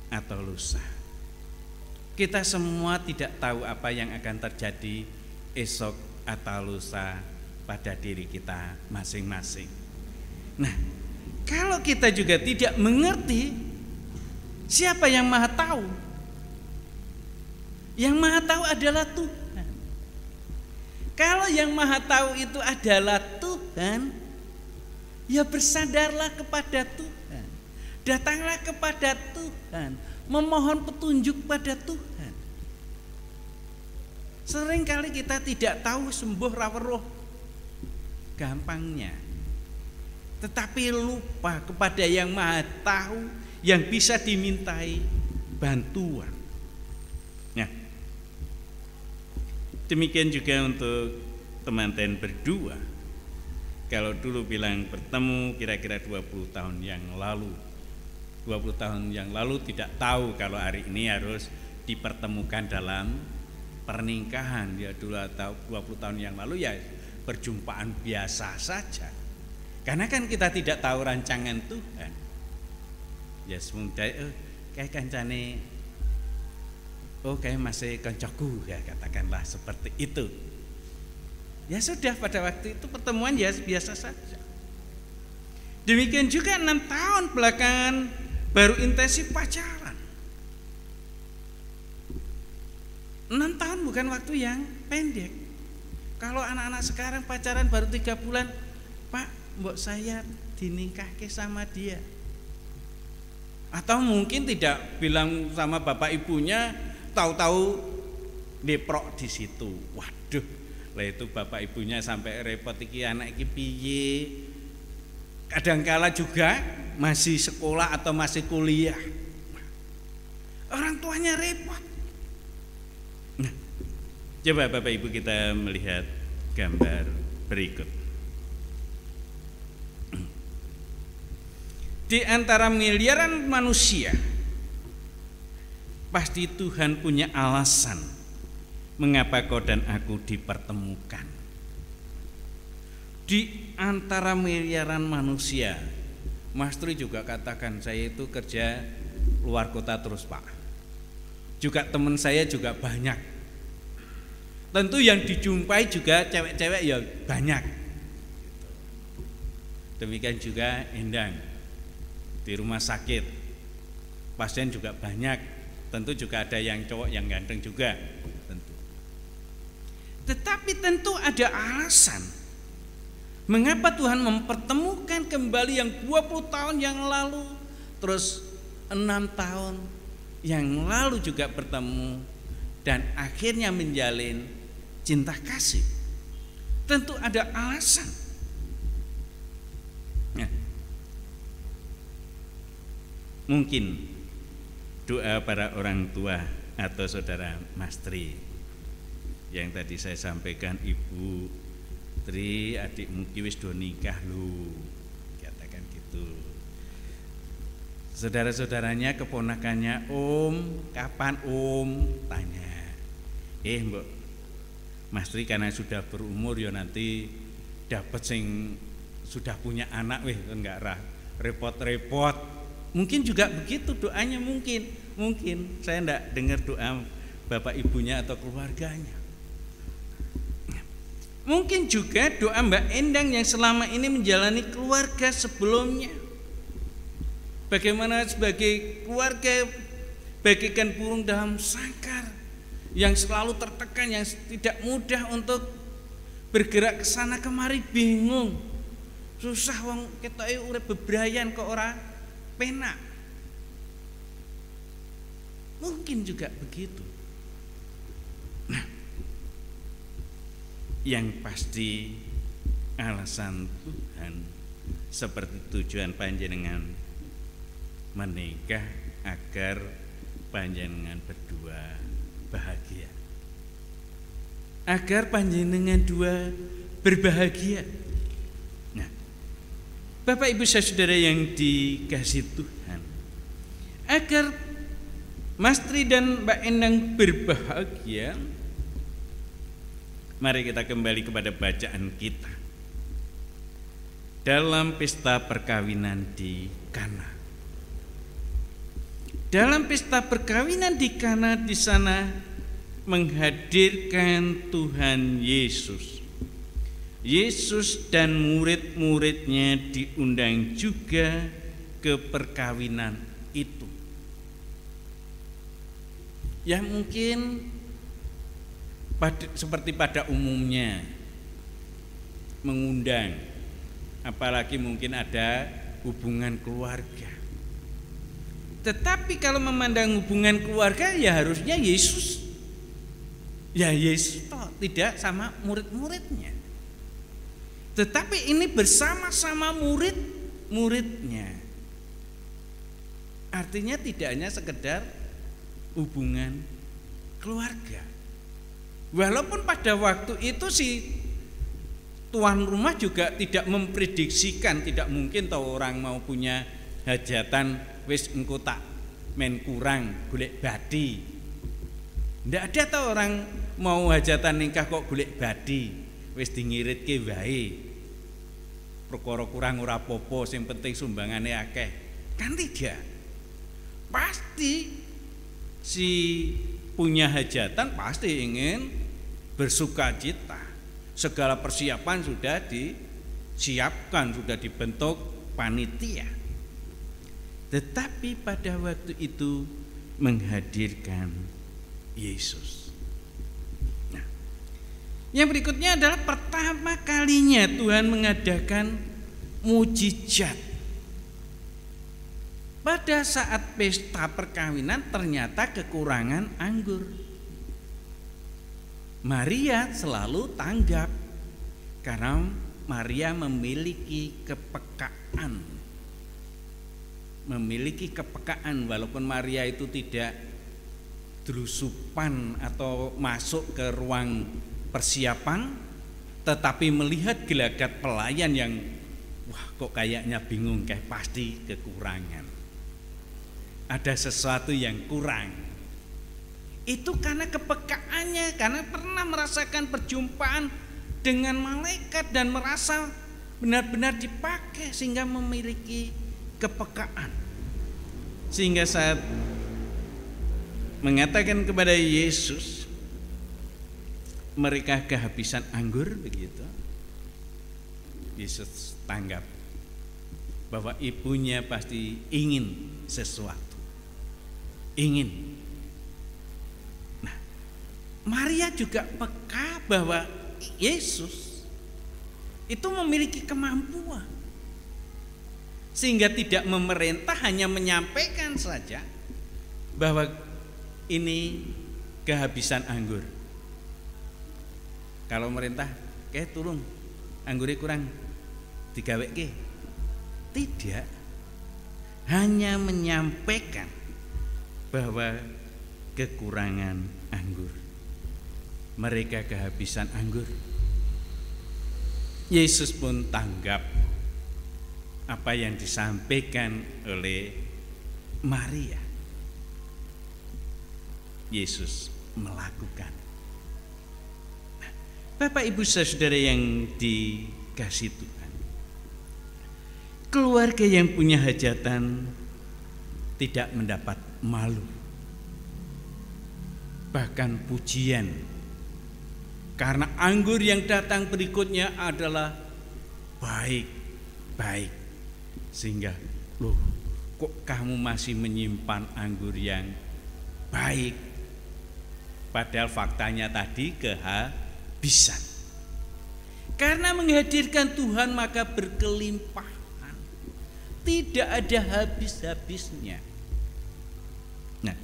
atau lusa. Kita semua tidak tahu apa yang akan terjadi esok atau lusa pada diri kita masing-masing. Nah, kalau kita juga tidak mengerti, siapa yang Maha Tahu? Yang Maha Tahu adalah Tuhan. Kalau yang Maha Tahu itu adalah Tuhan, ya bersandarlah kepada Tuhan, datanglah kepada Tuhan, memohon petunjuk pada Tuhan. Seringkali kita tidak tahu sembuh raweruh gampangnya, tetapi lupa kepada yang Maha Tahu yang bisa dimintai bantuan. Nah, demikian juga untuk teman-teman berdua. Kalau dulu bilang bertemu kira-kira 20 tahun yang lalu, 20 tahun yang lalu tidak tahu kalau hari ini harus dipertemukan dalam pernikahan. Ya dulu atau 20 tahun yang lalu ya perjumpaan biasa saja. Karena kan kita tidak tahu rancangan Tuhan. Ya semudah kayak kancane, oh kayak masih koncoku ya, katakanlah seperti itu. Ya sudah, pada waktu itu pertemuan ya biasa saja. Demikian juga 6 tahun belakangan baru intensif pacaran. 6 tahun bukan waktu yang pendek. Kalau anak-anak sekarang pacaran baru 3 bulan, Pak, mbok saya dinikahke sama dia. Atau mungkin tidak bilang sama bapak ibunya, tahu-tahu deprok di situ. Waduh, lah itu bapak ibunya sampai repot, iki anak iki piye. Kadangkala juga masih sekolah atau masih kuliah, orang tuanya repot. Nah, coba bapak ibu kita melihat gambar berikut. Di antara miliaran manusia, pasti Tuhan punya alasan mengapa kau dan aku dipertemukan. Di antara miliaran manusia, Mas Tri juga katakan, saya itu kerja luar kota terus Pak. Juga teman saya juga banyak. Tentu yang dijumpai juga cewek-cewek ya banyak. Demikian juga Endang di rumah sakit, pasien juga banyak. Tentu juga ada yang cowok yang ganteng juga, tentu. Tetapi tentu ada alasan mengapa Tuhan mempertemukan kembali yang 20 tahun yang lalu, terus 6 tahun yang lalu juga bertemu, dan akhirnya menjalin cinta kasih. Tentu ada alasan. Nah, mungkin doa para orang tua atau saudara Mas Tri yang tadi saya sampaikan, Ibu Tri, adikmu wis do nikah lu, katakan gitu. Saudara-saudaranya, keponakannya, Om, kapan Om? Tanya. Mbok Mas Tri karena sudah berumur ya nanti dapat sing sudah punya anak, enggak repot-repot. Mungkin juga begitu doanya, mungkin saya enggak dengar doa bapak ibunya atau keluarganya. Mungkin juga doa Mbak Endang yang selama ini menjalani keluarga sebelumnya. Bagaimana sebagai keluarga bagaikan burung dalam sangkar yang selalu tertekan, yang tidak mudah untuk bergerak ke sana kemari, bingung, susah, wong ketoke urip bebrayan kok ora penak. Mungkin juga begitu. Nah, yang pasti alasan Tuhan seperti tujuan panjenengan menikah agar panjenengan berdua bahagia, agar panjenengan dua berbahagia. Nah, Bapak Ibu saudara yang dikasihi Tuhan, agar Mas Tri dan Mbak Endang berbahagia, mari kita kembali kepada bacaan kita dalam pesta perkawinan di Kana. Dalam pesta perkawinan di Kana, di sana menghadirkan Tuhan Yesus. Yesus dan murid-muridnya diundang juga ke perkawinan itu. Ya mungkin seperti pada umumnya mengundang, apalagi mungkin ada hubungan keluarga. Tetapi kalau memandang hubungan keluarga ya harusnya Yesus, ya Yesus toh, tidak sama murid-muridnya. Tetapi ini bersama-sama murid-muridnya. Artinya tidak hanya sekedar hubungan keluarga. Walaupun pada waktu itu si tuan rumah juga tidak memprediksikan, tidak mungkin tahu orang mau punya hajatan wis engko tak men kurang golek badi. Ndak ada tahu orang mau hajatan nikah kok golek badi, wis dingiritke wae. Perkara kurang ora apa-apa, sing penting sumbangane akeh. Kan tidak. Pasti si punya hajatan pasti ingin bersukacita. Segala persiapan sudah disiapkan, sudah dibentuk panitia. Tetapi pada waktu itu menghadirkan Yesus. Nah, yang berikutnya adalah pertama kalinya Tuhan mengadakan mujizat. Pada saat pesta perkawinan ternyata kekurangan anggur. Maria selalu tanggap karena Maria memiliki kepekaan. Walaupun Maria itu tidak drusupan atau masuk ke ruang persiapan, tetapi melihat gelagat pelayan yang wah kok kayaknya bingung, kayak pasti kekurangan. Ada sesuatu yang kurang. Itu karena kepekaannya, karena pernah merasakan perjumpaan dengan malaikat dan merasa benar-benar dipakai sehingga memiliki kepekaan. Sehingga saat mengatakan kepada Yesus, mereka kehabisan anggur begitu, Yesus tanggap bahwa ibunya pasti ingin sesuatu, ingin. Nah, Maria juga peka bahwa Yesus itu memiliki kemampuan, sehingga tidak memerintah, hanya menyampaikan saja bahwa ini kehabisan anggur. Kalau merintah, tolong anggurnya kurang, digaweke. Tidak, hanya menyampaikan bahwa kekurangan anggur, mereka kehabisan anggur. Yesus pun tanggap apa yang disampaikan oleh Maria. Yesus melakukan. Bapak Ibu Saudara yang dikasihi Tuhan, keluarga yang punya hajatan tidak mendapat malu, bahkan pujian, karena anggur yang datang berikutnya adalah baik-baik. Sehingga, loh, kok kamu masih menyimpan anggur yang baik? Padahal faktanya tadi kehabisan. Karena menghadirkan Tuhan maka berkelimpahan, tidak ada habis-habisnya. Nah,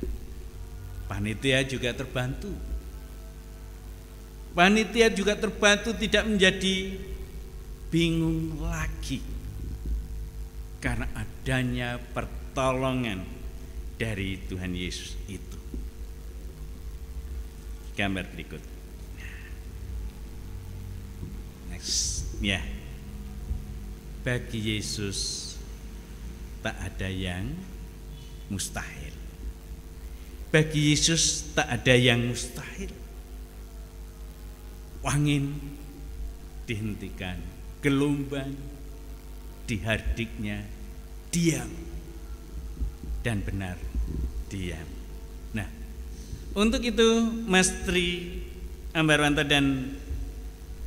panitia juga terbantu. Panitia juga terbantu, tidak menjadi bingung lagi karena adanya pertolongan dari Tuhan Yesus itu. Gambar berikut. Next, ya. Bagi Yesus tak ada yang mustahil. Bagi Yesus tak ada yang mustahil. Angin dihentikan, gelombang dihardiknya, diam, dan benar diam. Nah, untuk itu Mas Tri Ambarwanto dan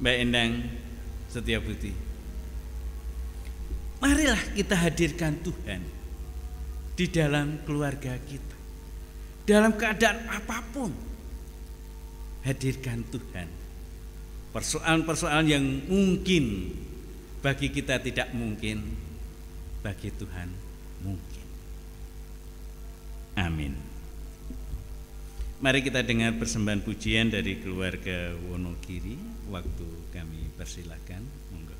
Mbak Endang Setiabudi, marilah kita hadirkan Tuhan di dalam keluarga kita, dalam keadaan apapun. Hadirkan Tuhan. Persoalan-persoalan yang mungkin bagi kita tidak mungkin, bagi Tuhan mungkin. Amin. Mari kita dengar persembahan pujian dari keluarga Wonogiri. Waktu kami persilakan, monggo.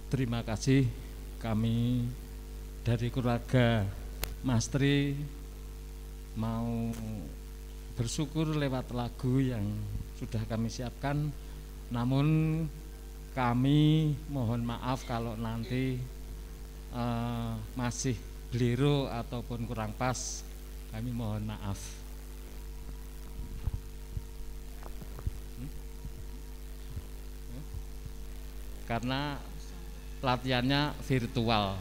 Terima kasih, kami dari keluarga Mas Tri mau bersyukur lewat lagu yang sudah kami siapkan. Namun kami mohon maaf kalau nanti masih keliru ataupun kurang pas, kami mohon maaf. Karena latihannya virtual.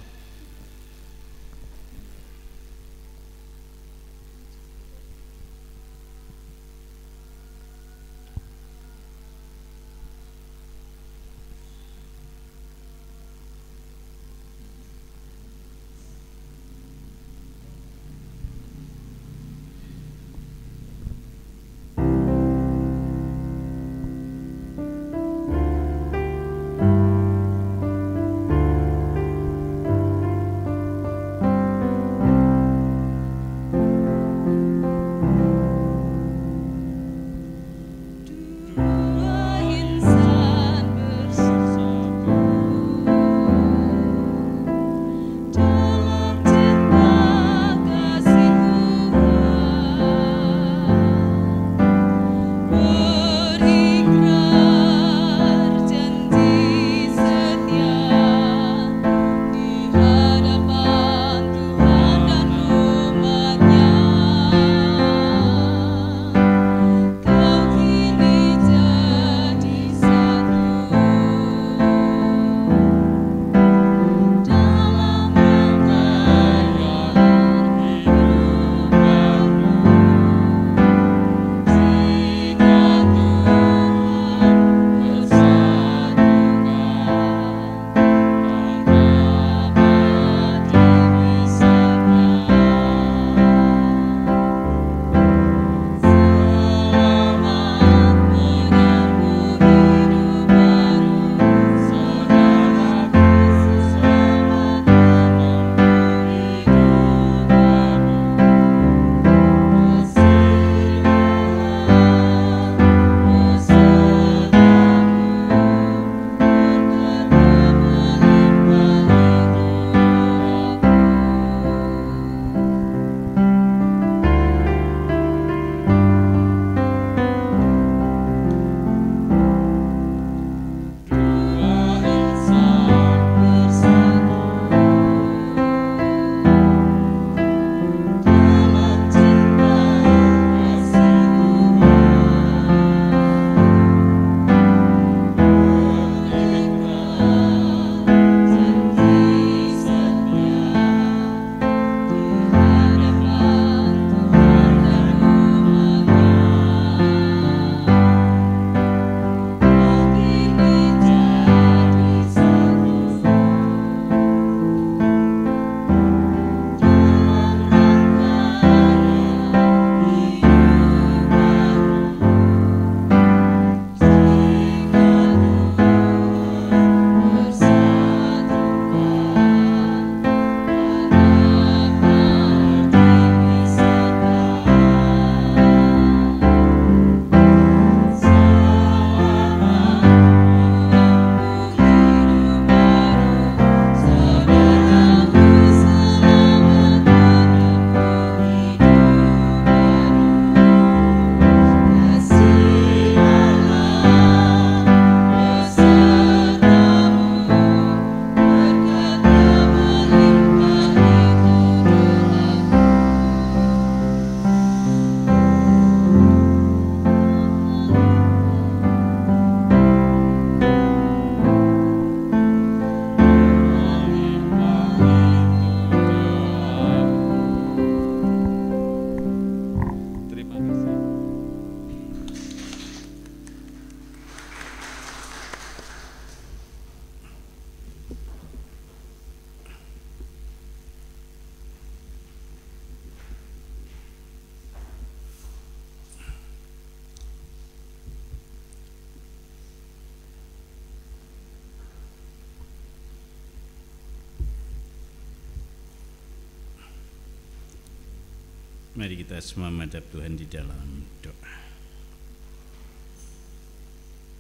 Mari kita semua menghadap Tuhan di dalam doa.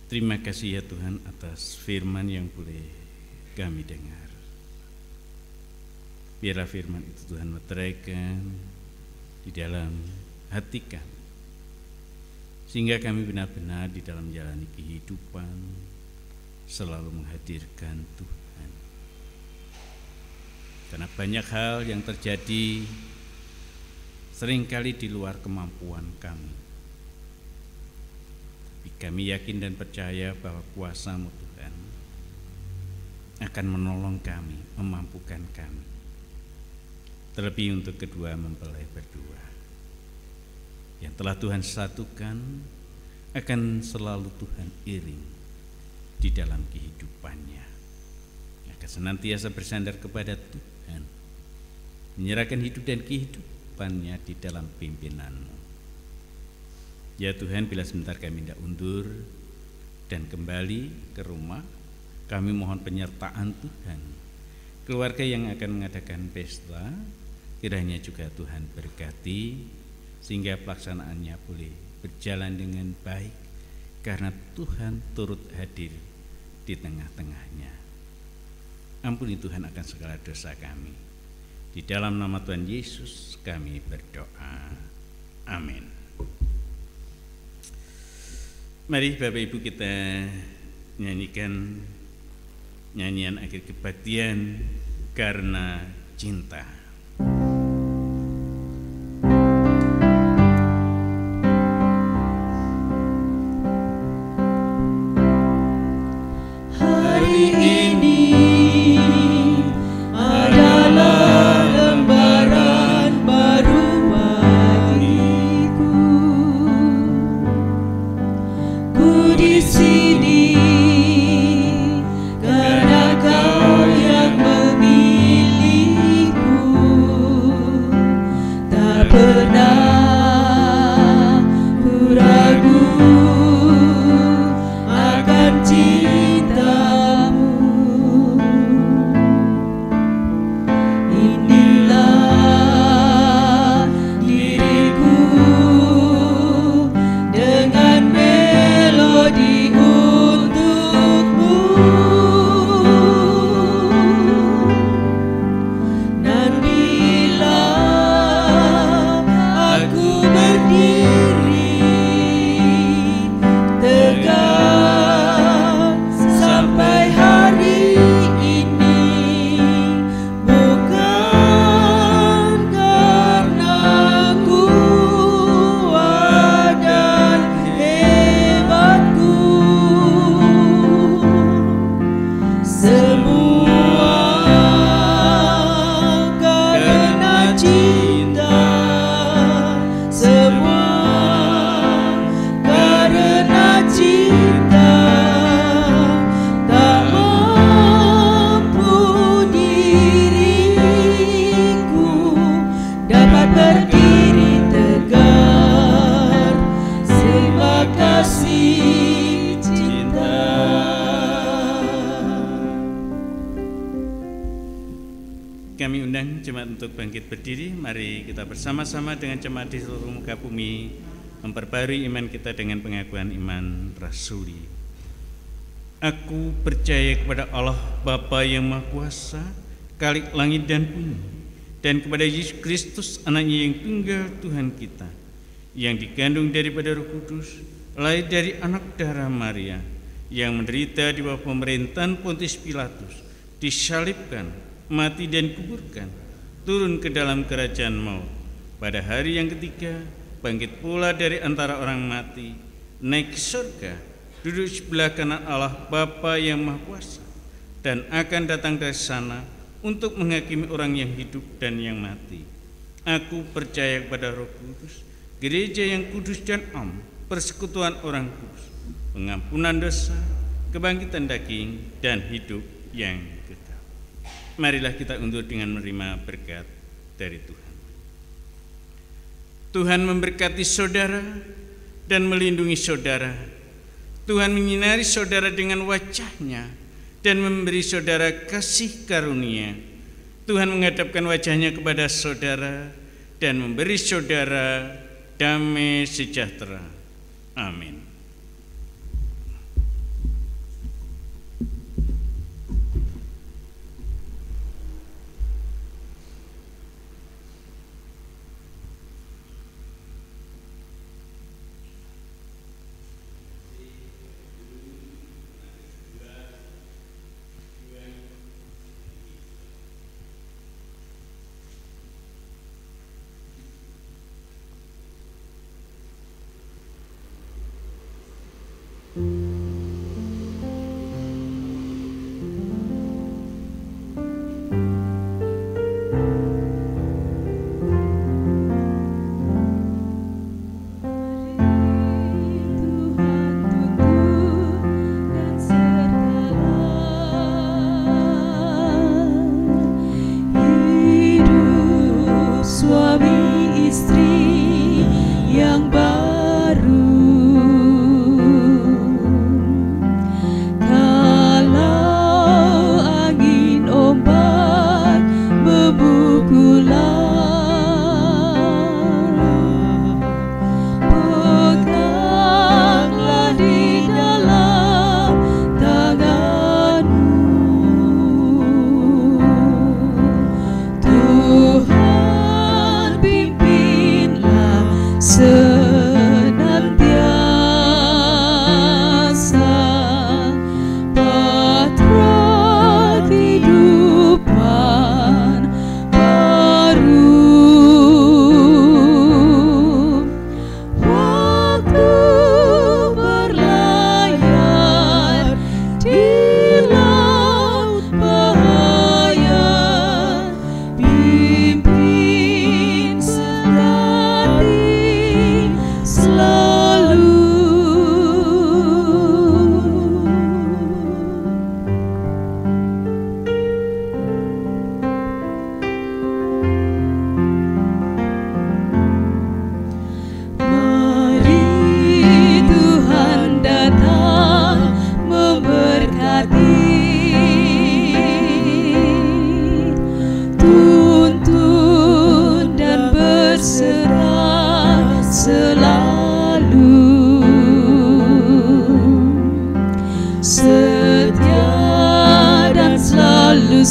Terima kasih ya Tuhan atas firman yang boleh kami dengar. Biarlah firman itu Tuhan meteraikan di dalam hati kami, sehingga kami benar-benar di dalam menjalani kehidupan selalu menghadirkan Tuhan. Karena banyak hal yang terjadi seringkali di luar kemampuan kami. Tapi kami yakin dan percaya bahwa kuasa-Mu Tuhan akan menolong kami, memampukan kami. Terlebih untuk kedua mempelai berdua yang telah Tuhan satukan, akan selalu Tuhan iring di dalam kehidupannya. Akan senantiasa bersandar kepada Tuhan, menyerahkan hidup dan kehidupannya di dalam pimpinan-Mu. Ya Tuhan, bila sebentar kami tidak undur dan kembali ke rumah, kami mohon penyertaan Tuhan. Keluarga yang akan mengadakan pesta, kiranya juga Tuhan berkati, sehingga pelaksanaannya boleh berjalan dengan baik, karena Tuhan turut hadir di tengah-tengahnya. Ampuni Tuhan akan segala dosa kami. Di dalam nama Tuhan Yesus kami berdoa. Amin. Mari Bapak Ibu kita nyanyikan nyanyian akhir kebaktian Karena Cinta. Kami undang jemaat untuk bangkit berdiri. Mari kita bersama-sama dengan jemaat di seluruh muka bumi memperbarui iman kita dengan pengakuan iman rasuli. Aku percaya kepada Allah Bapa yang Maha Kuasa, Khalik langit dan bumi, dan kepada Yesus Kristus anaknya yang tunggal Tuhan kita, yang dikandung daripada Roh Kudus, lahir dari anak darah Maria, yang menderita di bawah pemerintahan Pontius Pilatus, disalibkan, mati dan kuburkan, turun ke dalam kerajaan maut. Pada hari yang ketiga, bangkit pula dari antara orang mati, naik ke surga, duduk sebelah kanan Allah Bapa yang Maha Kuasa, dan akan datang dari sana untuk menghakimi orang yang hidup dan yang mati. Aku percaya kepada Roh Kudus, gereja yang kudus dan am, persekutuan orang kudus, pengampunan dosa, kebangkitan daging, dan hidup yang kekal. Marilah kita undur dengan menerima berkat dari Tuhan. Tuhan memberkati saudara dan melindungi saudara. Tuhan menyinari saudara dengan wajah-Nya dan memberi saudara kasih karunia. Tuhan menghadapkan wajah-Nya kepada saudara dan memberi saudara damai sejahtera. Amin. selalu